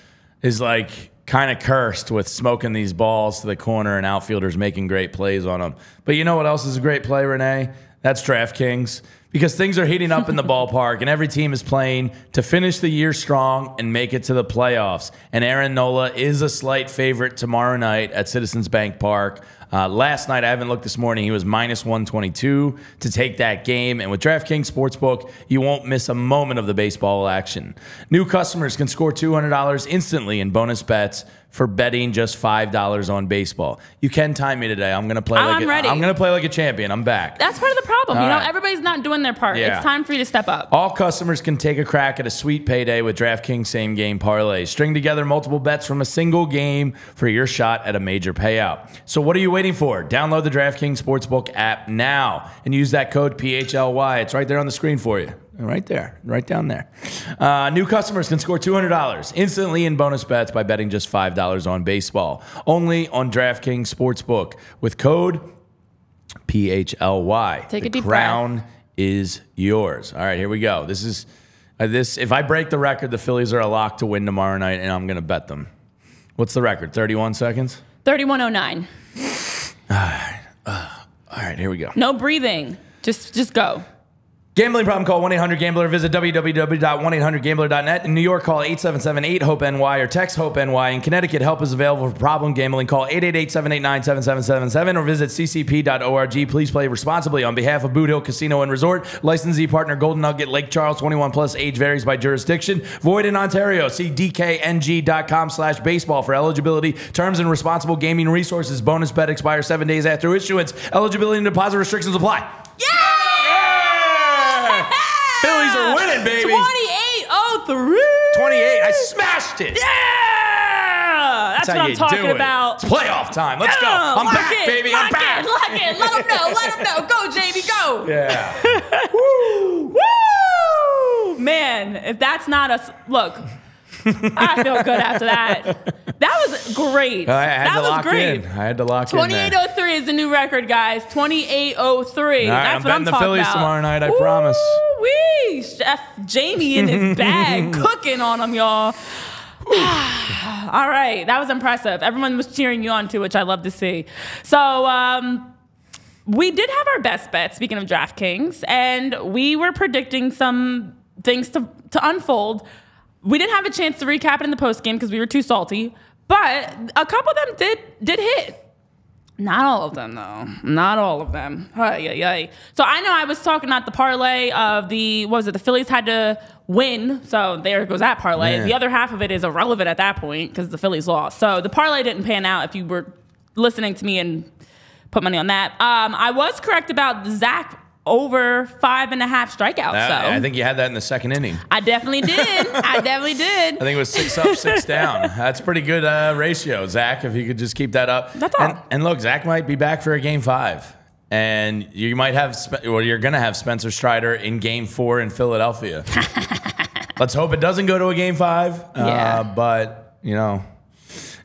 is like kind of cursed with smoking these balls to the corner and outfielders making great plays on them. But you know what else is a great play, Renee? That's DraftKings. Because things are heating up in the ballpark, and every team is playing to finish the year strong and make it to the playoffs. And Aaron Nola is a slight favorite tomorrow night at Citizens Bank Park. Last night, I haven't looked this morning, he was minus 122 to take that game. And with DraftKings Sportsbook, you won't miss a moment of the baseball action. New customers can score $200 instantly in bonus bets for betting just $5 on baseball. You can time me today. I'm going to play like a champion. I'm back. That's part of the problem. Everybody's not doing their part. Yeah. It's time for you to step up. All customers can take a crack at a sweet payday with DraftKings Same Game Parlay. String together multiple bets from a single game for your shot at a major payout. So what are you waiting for? Download the DraftKings Sportsbook app now and use that code PHLY. It's right there on the screen for you. Right there, right down there. New customers can score $200 instantly in bonus bets by betting just $5 on baseball. Only on DraftKings Sportsbook with code PHLY. Take a deep breath. The crown is yours. All right, here we go. This is If I break the record, the Phillies are a lock to win tomorrow night, and I'm going to bet them. What's the record? 31 seconds? 31:09. All right, here we go. No breathing. Just go. Gambling problem, call 1-800-GAMBLER. Visit www.1800gambler.net. In New York, call 877-8-HOPE-NY or text HOPE-NY. In Connecticut, help is available for problem gambling. Call 888-789-7777 or visit ccp.org. Please play responsibly. On behalf of Boot Hill Casino and Resort, licensee partner Golden Nugget, Lake Charles, 21 plus, age varies by jurisdiction. Void in Ontario. See dkng.com/baseball for eligibility, terms, and responsible gaming resources. Bonus bet expires 7 days after issuance. Eligibility and deposit restrictions apply. Yeah! Phillies are winning, baby. 28-03. 28. I smashed it. Yeah! That's what I'm talking about. It's playoff time. Let's go. I'm back, baby. I'm back. Lock it. Let them know. Let them know. Go, Jamie. Go. Yeah. Woo! Man, if that's not a... Look, I feel good after that. That was great. I had to lock in. I had to lock in. 28-03 is the new record, guys. 28-03. That's what I'm talking the Phillies about. Tomorrow night, I promise. Woo-wee. Chef Jamie in his bag cooking on them, y'all. All right. That was impressive. Everyone was cheering you on, too, which I love to see. So, we did have our best bet, speaking of DraftKings, and we were predicting some things to unfold. We didn't have a chance to recap it in the postgame because we were too salty, but a couple of them did hit. Not all of them, though. Not all of them. So I know I was talking about the parlay of the Phillies had to win, so there goes that parlay. Man. The other half of it is irrelevant at that point because the Phillies lost. So the parlay didn't pan out if you were listening to me and put money on that. I was correct about Zach over 5.5 strikeouts. I think you had that in the second inning. I definitely did. I think it was 6 up, 6 down. That's pretty good ratio, Zach, if you could just keep that up. That's all. And look, Zach might be back for a Game 5. And you might have, you're going to have Spencer Strider in Game 4 in Philadelphia. Let's hope it doesn't go to a Game 5. Yeah. But,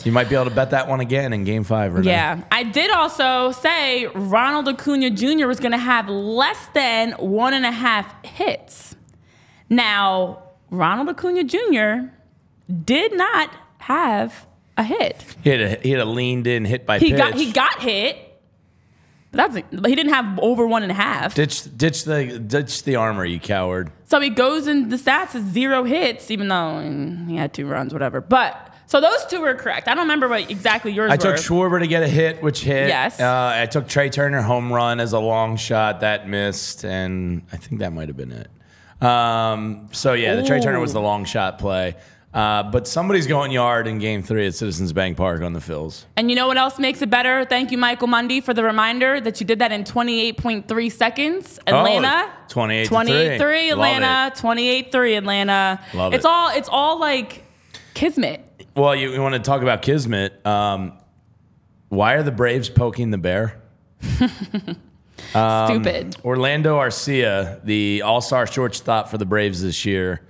you might be able to bet that one again in Game 5. Renee. Yeah. I did also say Ronald Acuna Jr. was going to have less than 1.5 hits. Now, Ronald Acuna Jr. did not have a hit. He had a leaned in hit by pitch. He got hit. But he didn't have over 1.5. Ditch the armor, you coward. So he goes in the stats as 0 hits, even though he had 2 runs, whatever. But so those 2 were correct. I don't remember what exactly yours were. I took Schwarber to get a hit, which hit. Yes. I took Trey Turner home run as a long shot. That missed, and I think that might have been it. The Trey Turner was the long shot play. But somebody's going yard in Game 3 at Citizens Bank Park on the Phils. And you know what else makes it better? Thank you, Michael Mundy, for the reminder that you did that in 28.3 seconds. Atlanta. 28-3 Atlanta. 28-3 Atlanta. Love it. It's all like kismet. Well, you want to talk about kismet. Why are the Braves poking the bear? Stupid. Orlando Arcia, the all-star shortstop for the Braves this year.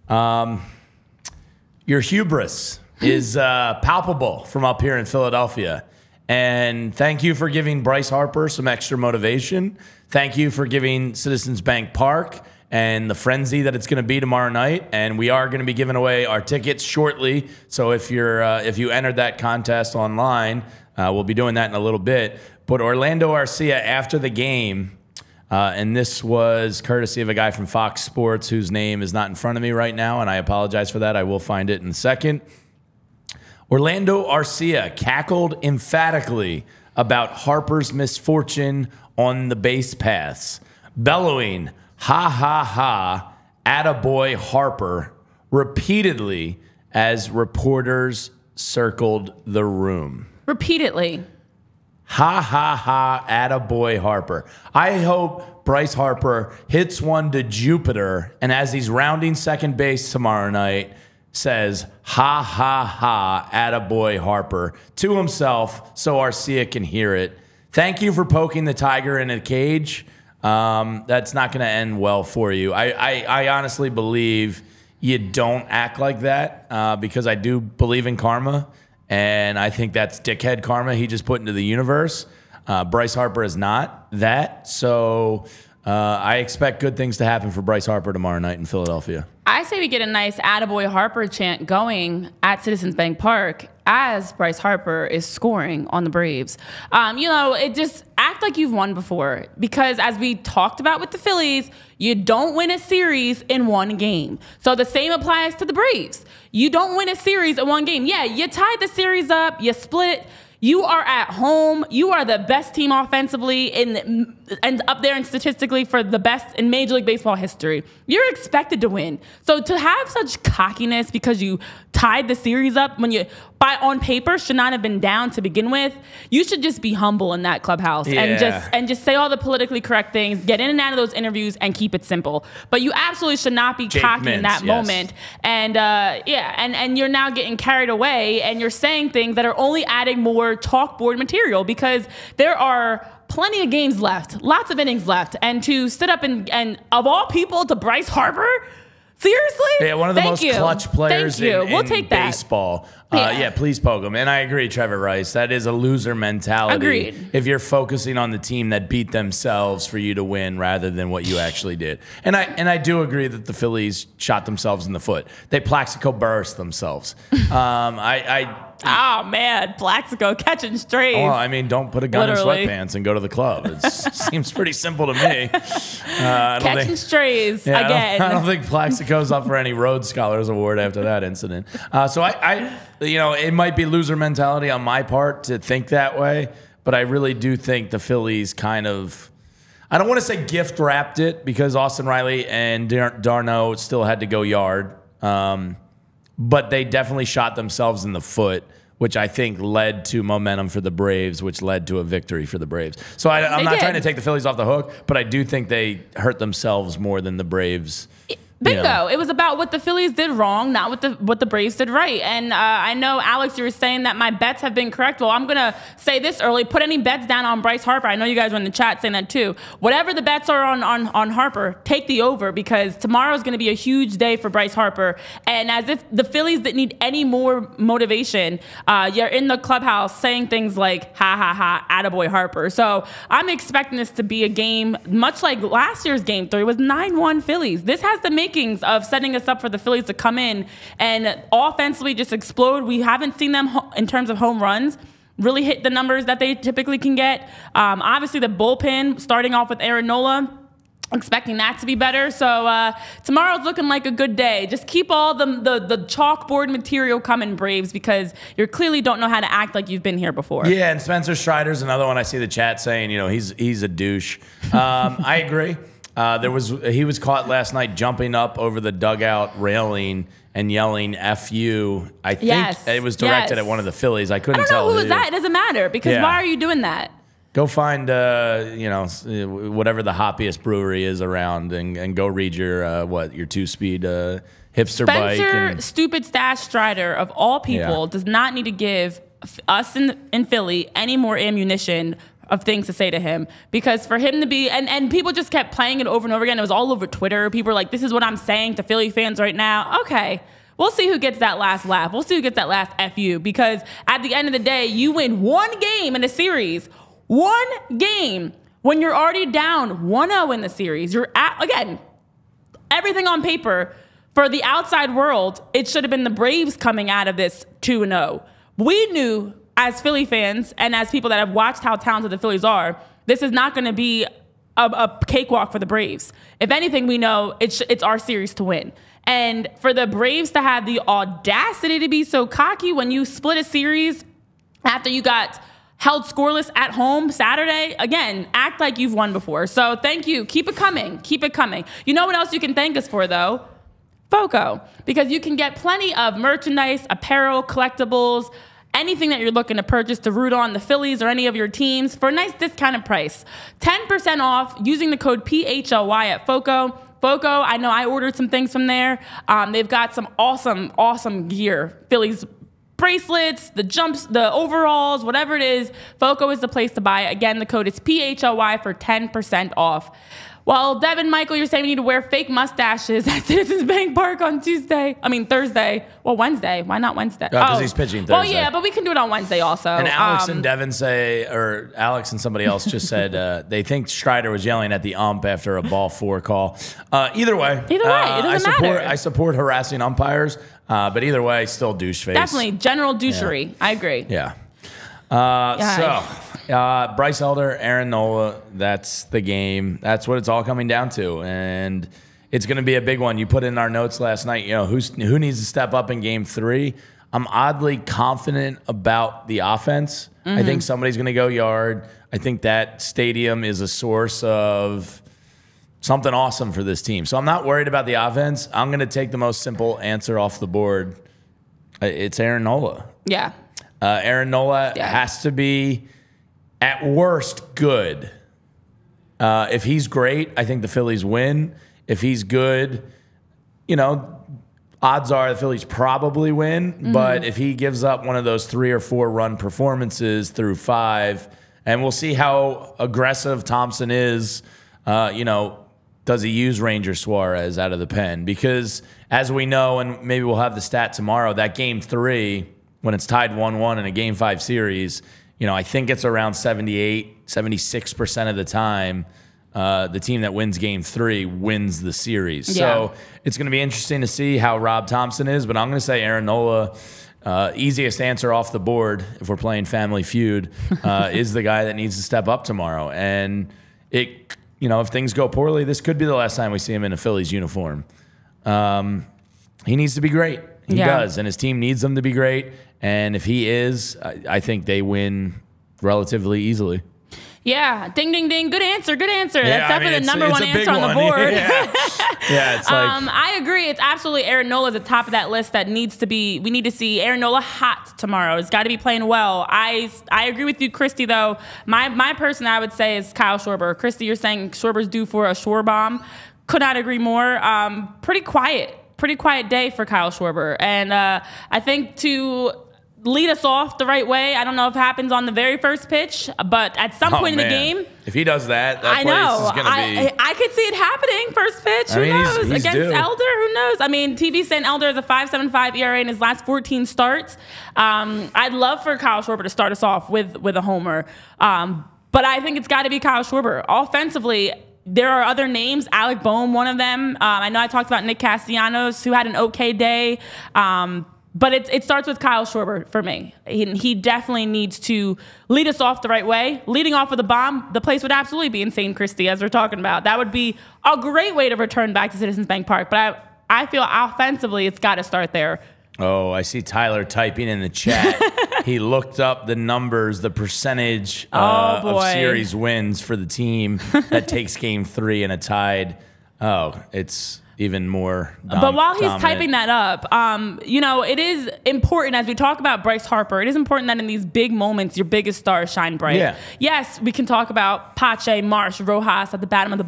Your hubris is palpable from up here in Philadelphia. And thank you for giving Bryce Harper some extra motivation. Thank you for giving Citizens Bank Park and the frenzy that it's going to be tomorrow night. And we are going to be giving away our tickets shortly. So if you entered that contest online, we'll be doing that in a little bit. But Orlando Arcia, after the game, and this was courtesy of a guy from Fox Sports whose name is not in front of me right now, and I apologize for that. I will find it in a second. Orlando Arcia cackled emphatically about Harper's misfortune on the base paths, bellowing, "Ha, ha, ha, attaboy Harper," repeatedly as reporters circled the room. Repeatedly. Ha, ha, ha, attaboy Harper. I hope Bryce Harper hits one to Jupiter, and as he's rounding second base tomorrow night, says, "Ha, ha, ha, attaboy Harper," to himself so Arcia can hear it. Thank you for poking the tiger in a cage. That's not going to end well for you. I honestly believe you don't act like that because I do believe in karma. And I think that's dickhead karma he just put into the universe. Bryce Harper is not that. So I expect good things to happen for Bryce Harper tomorrow night in Philadelphia. I say we get a nice attaboy Harper chant going at Citizens Bank Park as Bryce Harper is scoring on the Braves. It just act like you've won before, because as we talked about with the Phillies, you don't win a series in one game. So the same applies to the Braves. You don't win a series in one game. Yeah, you tied the series up, you split. You are at home. You are the best team offensively and up there and statistically for the best in Major League Baseball history. You're expected to win. So to have such cockiness because you tied the series up when you, on paper, should not have been down to begin with, you should just be humble in that clubhouse and just say all the politically correct things, get in and out of those interviews, and keep it simple. But you absolutely should not be cocky in that moment. And and you're now getting carried away, and you're saying things that are only adding more chalkboard material, because there are plenty of games left, lots of innings left, and to sit up and of all people, to Bryce Harper, seriously? Yeah, one of the most clutch players in take baseball. Please poke him. And I agree, Trevor Rice. That is a loser mentality. Agreed. If you're focusing on the team that beat themselves for you to win rather than what you actually did. And I do agree that the Phillies shot themselves in the foot. They Plaxico burst themselves. Oh, man, Plaxico catching strays. Well, I mean, don't put a gun in sweatpants and go to the club. It seems pretty simple to me. Catching strays again. I don't think Plaxico's up for any Rhodes Scholars Award after that incident. So it might be loser mentality on my part to think that way, but I really do think the Phillies kind of, I don't want to say gift wrapped it, because Austin Riley and d'Arnaud still had to go yard. But they definitely shot themselves in the foot, which I think led to momentum for the Braves, which led to a victory for the Braves. So I'm not trying to take the Phillies off the hook, but I do think they hurt themselves more than the Braves. Bingo. You know. It was about what the Phillies did wrong, not what the Braves did right. And I know, Alex, you were saying that my bets have been correct. Well, I'm going to say this early. Put any bets down on Bryce Harper. I know you guys were in the chat saying that too. Whatever the bets are on Harper, take the over, because tomorrow is going to be a huge day for Bryce Harper. And as if the Phillies didn't need any more motivation, you're in the clubhouse saying things like, ha, ha, ha, attaboy Harper. So I'm expecting this to be a game, much like last year's Game 3 was 9-1 Phillies. This has the makings of setting us up for the Phillies to come in and offensively just explode. We haven't seen them in terms of home runs really hit the numbers that they typically can get. Obviously, the bullpen starting off with Aaron Nola, expecting that to be better. So tomorrow's looking like a good day. Just keep all the chalkboard material coming, Braves, because you clearly don't know how to act like you've been here before. Yeah, and Spencer Strider's another one. I see the chat saying, he's a douche. I agree. He was caught last night jumping up over the dugout railing and yelling "F you." I think it was directed at one of the Phillies. I couldn't tell. I don't know who was that. It doesn't matter, because why are you doing that? Go find whatever the hoppiest brewery is around and go read your 2-speed hipster bike. Spencer Stupid Stash Strider, of all people, does not need to give us in Philly any more ammunition of things to say to him, because for him to be, and people just kept playing it over and over again. It was all over Twitter. People were like, this is what I'm saying to Philly fans right now. Okay, we'll see who gets that last laugh. We'll see who gets that last FU, because at the end of the day, you win one game in a series, one game, when you're already down 1-0 in the series. You're at, again, everything on paper for the outside world, it should have been the Braves coming out of this 2-0. We knew, as Philly fans and as people that have watched how talented the Phillies are, this is not going to be a cakewalk for the Braves. If anything, we know it's our series to win. And for the Braves to have the audacity to be so cocky when you split a series after you got held scoreless at home Saturday, again, act like you've won before. So thank you. Keep it coming. Keep it coming. You know what else you can thank us for, though? FOCO. Because you can get plenty of merchandise, apparel, collectibles, anything that you're looking to purchase to root on the Phillies or any of your teams for a nice discounted price. 10% off using the code PHLY at FOCO. FOCO, I know I ordered some things from there. They've got some awesome, awesome gear. Phillies bracelets, the jumps, the overalls, whatever it is, FOCO is the place to buy it. Again, the code is PHLY for 10% off. Well, Devin, Michael, you're saying we need to wear fake mustaches at Citizens Bank Park on Thursday. Well, Wednesday. Why not Wednesday? Because he's pitching Thursday. Well, yeah, but we can do it on Wednesday also. And Alex and Devin Alex and somebody else just said they think Strider was yelling at the ump after a ball 4 call. Either way, it doesn't matter. I support harassing umpires, but either way, still douche face. Definitely. General douchery. Yeah. I agree. Yeah. Bryce Elder, Aaron Nola, that's the game. That's what it's all coming down to. And it's going to be a big one. You put in our notes last night, who needs to step up in game 3. I'm oddly confident about the offense. I think somebody's going to go yard. I think that stadium is a source of something awesome for this team. So I'm not worried about the offense. I'm going to take the most simple answer off the board. It's Aaron Nola. Yeah. Aaron Nola has to be, at worst, good. If he's great, I think the Phillies win. If he's good, odds are the Phillies probably win. But if he gives up one of those 3 or 4 run performances through 5, and we'll see how aggressive Thompson is, does he use Ranger Suarez out of the pen? Because as we know, and maybe we'll have the stat tomorrow, that game 3, when it's tied 1-1 in a game 5 series, I think it's around 76% of the time the team that wins game 3 wins the series. Yeah. So it's going to be interesting to see how Rob Thompson is, but I'm going to say Aaron Nola, easiest answer off the board if we're playing Family Feud, is the guy that needs to step up tomorrow. And if things go poorly, this could be the last time we see him in a Phillies uniform. He needs to be great. He does, and his team needs him to be great. And if he is, I think they win relatively easily. Yeah, ding, ding, ding. Good answer, good answer. Yeah, that's definitely the number one answer on the board. It's like I agree. It's absolutely Aaron Nola at the top of that list that needs to be. We need to see Aaron Nola hot tomorrow. He's got to be playing well. I agree with you, Christy. Though my person I would say is Kyle Schwarber. Christy, you're saying Schwarber's due for a Schwar bomb. Could not agree more. Pretty quiet day for Kyle Schwarber, and I think to lead us off the right way. I don't know if it happens on the very first pitch, but at some point in the game, if he does that place is going to be. I could see it happening first pitch. Who knows? He's against due. Elder? Who knows? I mean, TV saying Elder is a 5.75 ERA in his last 14 starts. I'd love for Kyle Schwarber to start us off with a homer, but I think it's got to be Kyle Schwarber. Offensively, there are other names. Alec Boehm, one of them. I know I talked about Nick Castellanos, who had an okay day. But it starts with Kyle Schwarber for me. He definitely needs to lead us off the right way. Leading off with a bomb, the place would absolutely be insane, Christie, as we're talking about. That would be a great way to return back to Citizens Bank Park. But I feel offensively it's got to start there. Oh, I see Tyler typing in the chat. He looked up the numbers, the percentage of series wins for the team that takes game 3 in a tied. Oh, it's even more But while he's dominant. typing that up, it is important, as we talk about Bryce Harper, it is important that in these big moments, your biggest stars shine bright. Yeah. Yes, we can talk about Pache, Marsh, Rojas at the bottom of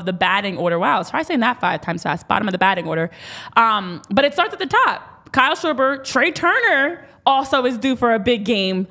the batting order. Wow, try saying that 5 times fast. Bottom of the batting order. But it starts at the top. Kyle Schwarber, Trey Turner also is due for a big game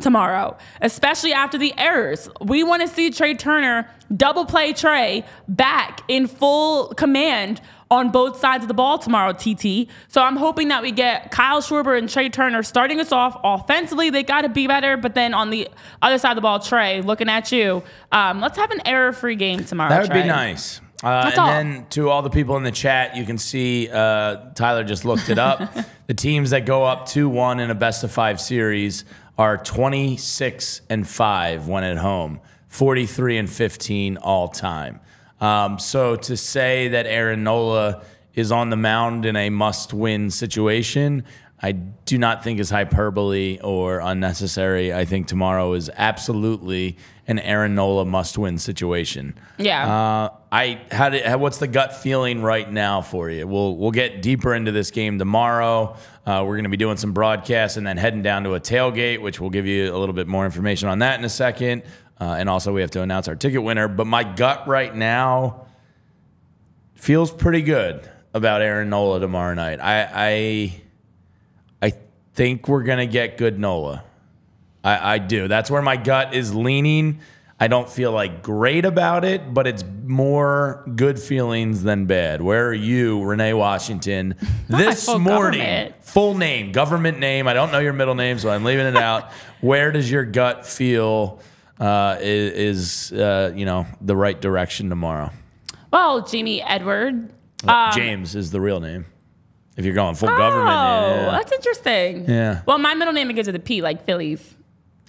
tomorrow, especially after the errors. We want to see Trey Turner double play Trey back in full command on both sides of the ball tomorrow, TT. So I'm hoping that we get Kyle Schwarber and Trey Turner starting us off offensively. They got to be better, but then on the other side of the ball, Trey, looking at you. Let's have an error-free game tomorrow, That would Trey. be nice. Then to all the people in the chat, you can see Tyler just looked it up. The teams that go up 2-1 in a best-of-5 series are 26-5 when at home, 43-15 all time. So to say that Aaron Nola is on the mound in a must-win situation, I do not think is hyperbole or unnecessary. I think tomorrow is absolutely an Aaron Nola must-win situation. Yeah. What's the gut feeling right now for you? We'll get deeper into this game tomorrow. We're going to be doing some broadcasts and then heading down to a tailgate, which we'll give you a little bit more information on that in a second. And also we have to announce our ticket winner. But my gut right now feels pretty good about Aaron Nola tomorrow night. I think we're going to get good Nola. I do. That's where my gut is leaning. I don't feel like great about it, but it's more good feelings than bad. Where are you, Renee Washington? This morning, government. Full name, government name. I don't know your middle name, so I'm leaving it out. Where does your gut feel is the right direction tomorrow? Well, Jamie Edward. James is the real name. If you're going full government. Oh, that's interesting. Yeah. Well, my middle name begins with a P, like Phillies.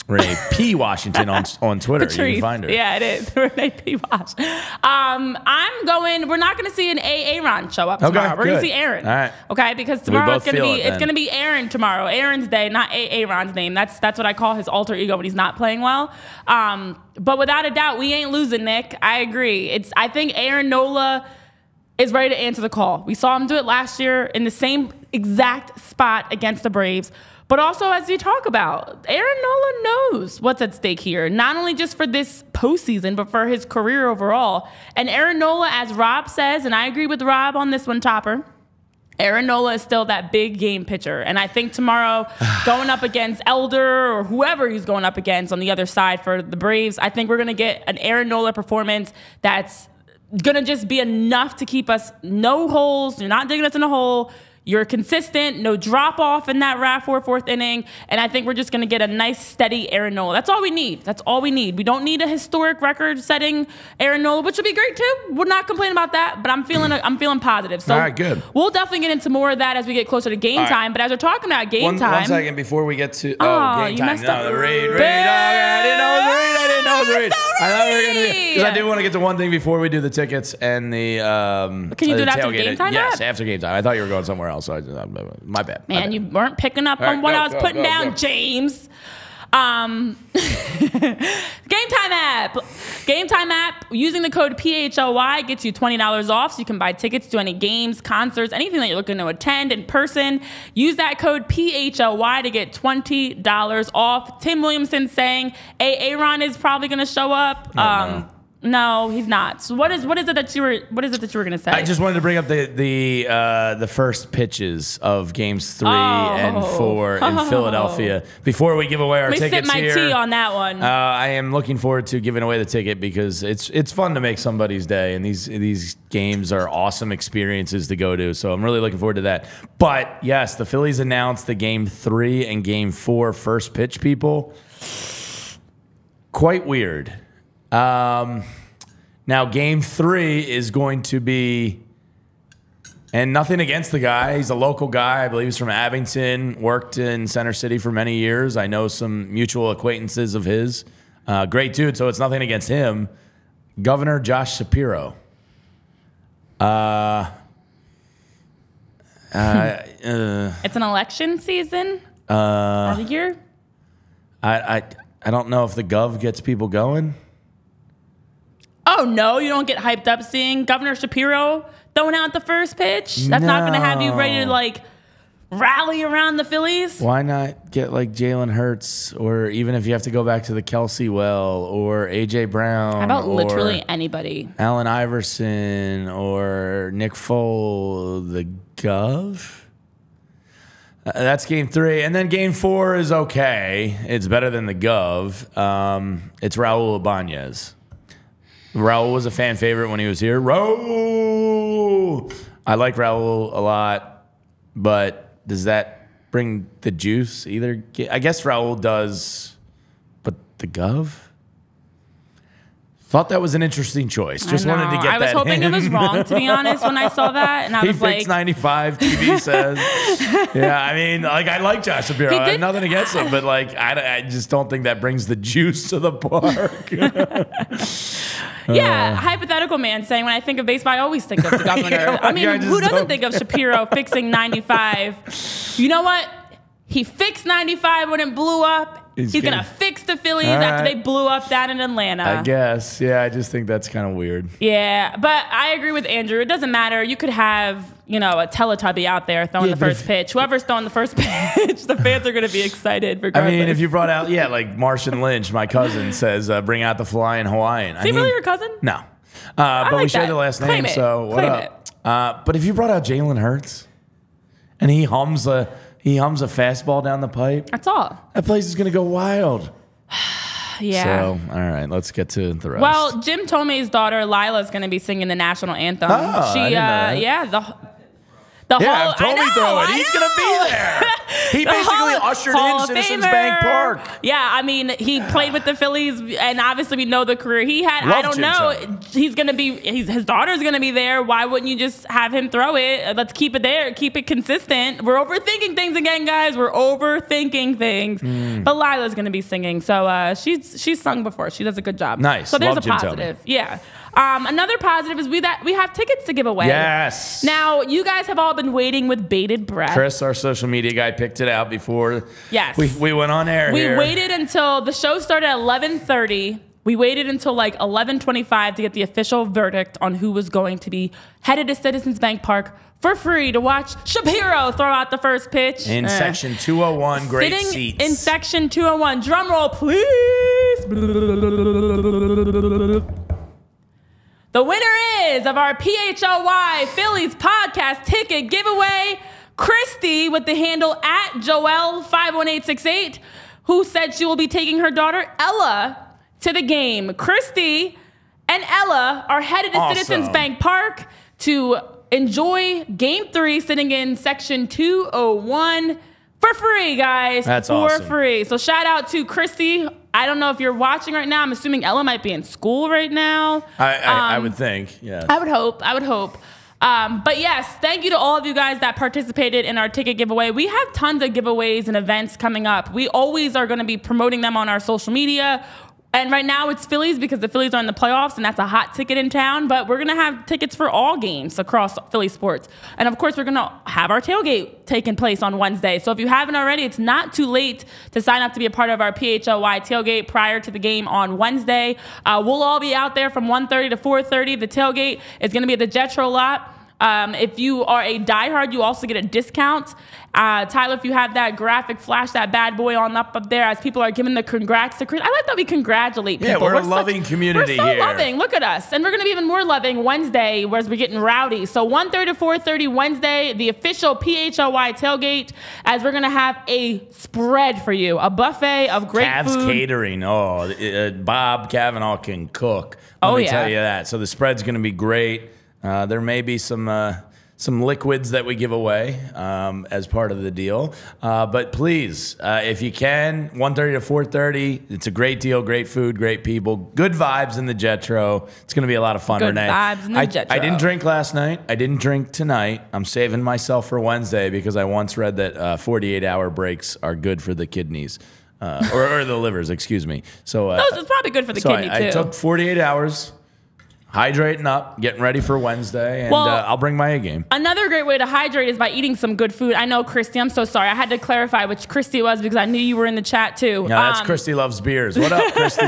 Renee P. Washington on Twitter. Patrice. You can find her. Yeah, it is. Renee P. Wash. We're not going to see an Aaron show up tomorrow. We're going to see Aaron. All right. Okay, because tomorrow it's going to be Aaron tomorrow. Aaron's day, not Aaron's name. That's what I call his alter ego when he's not playing well. But without a doubt, we ain't losing, Nick. I agree. I think Aaron Nola is ready to answer the call. We saw him do it last year in the same exact spot against the Braves. But also, as you talk about, Aaron Nola knows what's at stake here, not only just for this postseason, but for his career overall. And Aaron Nola, as Rob says, and I agree with Rob on this one, Topper, Aaron Nola is still that big game pitcher. And I think tomorrow, going up against Elder or whoever he's going up against on the other side for the Braves, I think we're going to get an Aaron Nola performance that's going to just be enough to keep us no holes. You're not digging us in a hole. You're consistent, no drop off in that fourth inning, and I think we're just going to get a nice, steady Aaron Nola. That's all we need. That's all we need. We don't need a historic record-setting Aaron Nola, which would be great too. We're not complaining about that, but I'm feeling positive. So all right, good. We'll definitely get into more of that as we get closer to game time. But as we're talking about game time, 1 second before we get to game you time. messed up. The read. I didn't know it was read. I thought we were going to because I did want to get to one thing before we do the tickets and the Can you do it after game time? Yes, after game time. I thought you were going somewhere else, so my bad. Man, you weren't picking up on what I was putting down, James. Game Time app. Game Time app, using the code PHLY gets you $20 off, so you can buy tickets to any games, concerts, anything that you're looking to attend in person. Use that code PHLY to get $20 off. Tim Williamson saying Aaron is probably going to show up. No, he's not. So what is it that you were going to say? I just wanted to bring up the first pitches of games 3 and 4 in Philadelphia before we give away our tickets here. Let me sip my tea on that one. I am looking forward to giving away the ticket because it's fun to make somebody's day, and these games are awesome experiences to go to. So I'm really looking forward to that. But yes, the Phillies announced the game 3 and game 4 first pitch people. Quite weird. Now game 3 is going to be, and nothing against the guy. He's a local guy. I believe he's from Abington, worked in Center City for many years. I know some mutual acquaintances of his. Great dude, so it's nothing against him. Governor Josh Shapiro. It's an election season of the year. I don't know if the gov gets people going. Oh, no, you don't get hyped up seeing Governor Shapiro throwing out the first pitch? That's not going to have you ready to, rally around the Phillies? Why not get, Jalen Hurts, or even if you have to go back to the Kelsey Well, or A.J. Brown. How about literally anybody? Allen Iverson, or Nick Foles, the Gov? That's game 3. And then game 4 is okay. It's better than the Gov. It's Raul Ibanez. Raul was a fan favorite when he was here. Raul! I like Raul a lot, but does that bring the juice either? I guess Raul does, but the Gov? Thought that was an interesting choice. Just wanted to get that in. I was hoping it was wrong, to be honest, when I saw that. And I was like... He fixed 95, TV says. Yeah, I mean, I like Josh Shapiro. I have nothing against him, but, I just don't think that brings the juice to the park. Yeah, hypothetical man saying, when I think of baseball, I always think of the governor. Yeah, I mean, who doesn't think of Shapiro fixing 95? You know what? He fixed 95 when it blew up. He's going to fix the Phillies after they blew up down in Atlanta. I guess. Yeah, I just think that's kind of weird. Yeah, but I agree with Andrew. It doesn't matter. You could have, a Teletubby out there throwing the first pitch. Whoever's throwing the first pitch, the fans are going to be excited regardless. I mean, if you brought out, Martian Lynch, my cousin, says, bring out the flying Hawaiian. Is he really your cousin? No. But we share the last name, so what up? But if you brought out Jalen Hurts and he hums he hums a fastball down the pipe. That's all. That place is gonna go wild. Yeah. So, all right, let's get to the rest. Well, Jim Tomei's daughter Lila is going to be singing the national anthem. Oh, I didn't know that. Yeah, the yeah, whole, if Tomei throw it, he's going to be there. He basically ushered in Citizens Bank Park. Yeah, I mean, he played with the Phillies, and obviously we know the career he had. Love I don't Jim know. Tomei. He's going to be, his daughter's going to be there. Why wouldn't you just have him throw it? Let's keep it there. Keep it consistent. We're overthinking things again, guys. We're overthinking things. But Lila's going to be singing. So she's sung before. She does a good job. Nice. So there's Love a Jim positive. Yeah. Another positive is we have tickets to give away. Yes. Now, you guys have all been waiting with bated breath. Chris, our social media guy, picked it out before Yes. we went on air We here. waited until the show started at 11:30. We waited until like 11:25 to get the official verdict on who was going to be headed to Citizens Bank Park for free to watch Shapiro throw out the first pitch. In section 201, great Sitting seats. in section 201. Drum roll, please. The winner is of our PHLY Phillies podcast ticket giveaway, Christy with the handle at Joelle51868, who said she will be taking her daughter Ella to the game. Christy and Ella are headed to Awesome. Citizens Bank Park to enjoy Game 3, sitting in Section 201 for free, guys. That's for awesome. free. So shout out to Christy. I don't know if you're watching right now. I'm assuming Ella might be in school right now. I would think, yeah. I would hope. But yes, thank you to all of you guys that participated in our ticket giveaway. We have tons of giveaways and events coming up. We always are going to be promoting them on our social media. And right now it's Phillies because the Phillies are in the playoffs and that's a hot ticket in town. But we're going to have tickets for all games across Philly sports. And of course, we're going to have our tailgate taking place on Wednesday. So if you haven't already, it's not too late to sign up to be a part of our PHLY tailgate prior to the game on Wednesday. We'll all be out there from 1:30 to 4:30. The tailgate is going to be at the Jetro lot. If you are a diehard, you also get a discount. Tyler, if you have that graphic, flash that bad boy on up there as people are giving the congrats to Chris. I like that we congratulate people. Yeah, we're a loving community we're so here. loving. Look at us. And we're going to be even more loving Wednesday, whereas we're getting rowdy. So 1:30 to 4:30 Wednesday, the official PHLY tailgate, as we're going to have a spread for you, a buffet of great Cavs food. Catering. Bob Cavanaugh can cook. Let me tell you that. So the spread's going to be great. There may be some liquids that we give away as part of the deal. But please, if you can, 1:30 to 4:30, it's a great deal, great food, great people, good vibes in the Jetro. It's going to be a lot of fun, Good Renee. vibes in the Jetro. I didn't drink last night. I didn't drink tonight. I'm saving myself for Wednesday because I once read that 48-hour breaks are good for the kidneys. Or the livers, excuse me. So It's probably good for the kidney, too. I took 48 hours. Hydrating up, getting ready for Wednesday, and Well, I'll bring my A game. Another great way to hydrate is by eating some good food. I know, Christy, I'm so sorry. I had to clarify which Christy was because I knew you were in the chat, too. No, that's Christy Loves Beers. What up, Christy?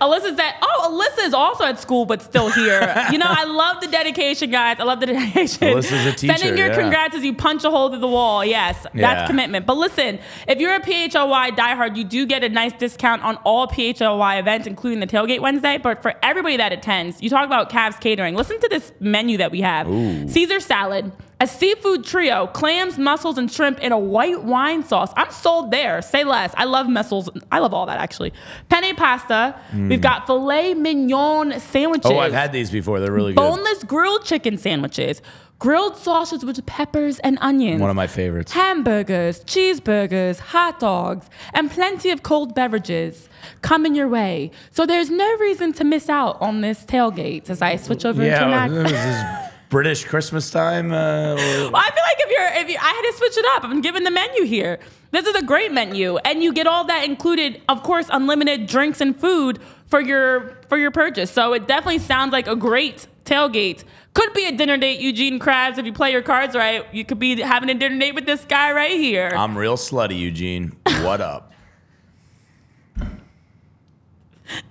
Alyssa is also at school but still here. I love the dedication, guys. I love the dedication. Alyssa's a teacher, Sending your congrats as you punch a hole through the wall. Yes, that's commitment. But listen, if you're a PHLY diehard, you do get a nice discount on all PHLY events, including the Tailgate Wednesday. But for everybody that attends, you talk about Cavs Catering. Listen to this menu that we have. Ooh. Caesar salad, a seafood trio, clams, mussels, and shrimp in a white wine sauce. I'm sold there. Say less. I love mussels. I love all that, actually. Penne pasta. We've got filet mignon sandwiches. Oh, I've had these before. They're really good. Boneless grilled chicken sandwiches. Grilled sausage with peppers and onions. One of my favorites. Hamburgers, cheeseburgers, hot dogs, and plenty of cold beverages coming your way. So there's no reason to miss out on this tailgate as I switch over into an accent. This is British Christmas time. Well, I feel like if you, I had to switch it up. I'm giving the menu here. This is a great menu, and you get all that included. Of course, unlimited drinks and food for your purchase. So it definitely sounds like a great tailgate. Could be a dinner date, Eugene Krabs, if you play your cards right. You could be having a dinner date with this guy right here. I'm real slutty, Eugene. What up?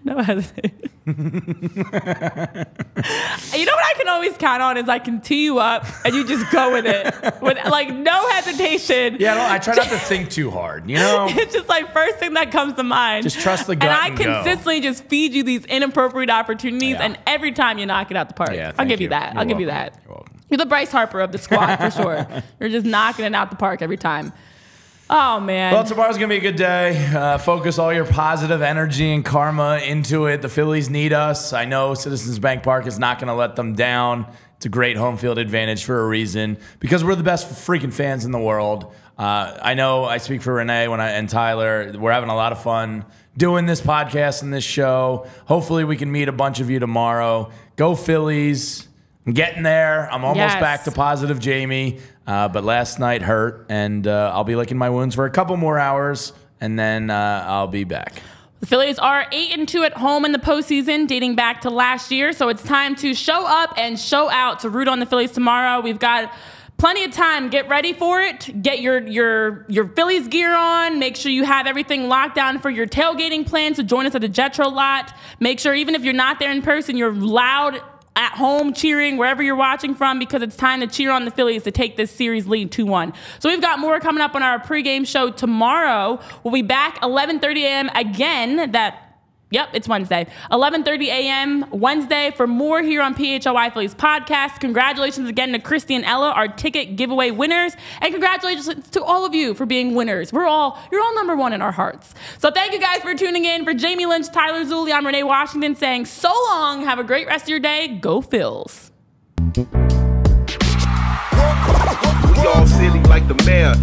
No hesitation. You know what I can always count on is I can tee you up and you just go with it with like no hesitation. Yeah, I try not to think too hard. It's just like first thing that comes to mind. Just trust the gut and I and go. consistently just feed you these inappropriate opportunities, Yeah. and every time you knock it out the park. Yeah, I'll give you. you that. You're I'll give you welcome. that. You're welcome. You're the Bryce Harper of the squad for sure. You're just knocking it out the park every time. Oh, man. Well, tomorrow's going to be a good day. Focus all your positive energy and karma into it. The Phillies need us. I know Citizens Bank Park is not going to let them down. It's a great home field advantage for a reason because we're the best freaking fans in the world. I know I speak for Renee and Tyler. We're having a lot of fun doing this podcast and this show. Hopefully we can meet a bunch of you tomorrow. Go Phillies. I'm getting there. I'm almost back to positive Jamie. But last night hurt, and I'll be licking my wounds for a couple more hours, and then I'll be back. The Phillies are 8-2 at home in the postseason, dating back to last year. So it's time to show up and show out to root on the Phillies tomorrow. We've got plenty of time. Get ready for it. Get your Phillies gear on. Make sure you have everything locked down for your tailgating plans. So join us at the Jetro lot. Make sure even if you're not there in person, you're loud at home cheering wherever you're watching from because it's time to cheer on the Phillies to take this series lead 2-1. So we've got more coming up on our pregame show tomorrow. We'll be back 11:30 a.m. again. It's Wednesday. 11:30 a.m. Wednesday for more here on PHLY Phillies podcast. Congratulations again to Christy and Ella, our ticket giveaway winners. And congratulations to all of you for being winners. You're all number one in our hearts. So thank you guys for tuning in. For Jamie Lynch, Tyler Zulli, I'm Renee Washington saying so long. Have a great rest of your day. Go Phils. We all silly like the mayor.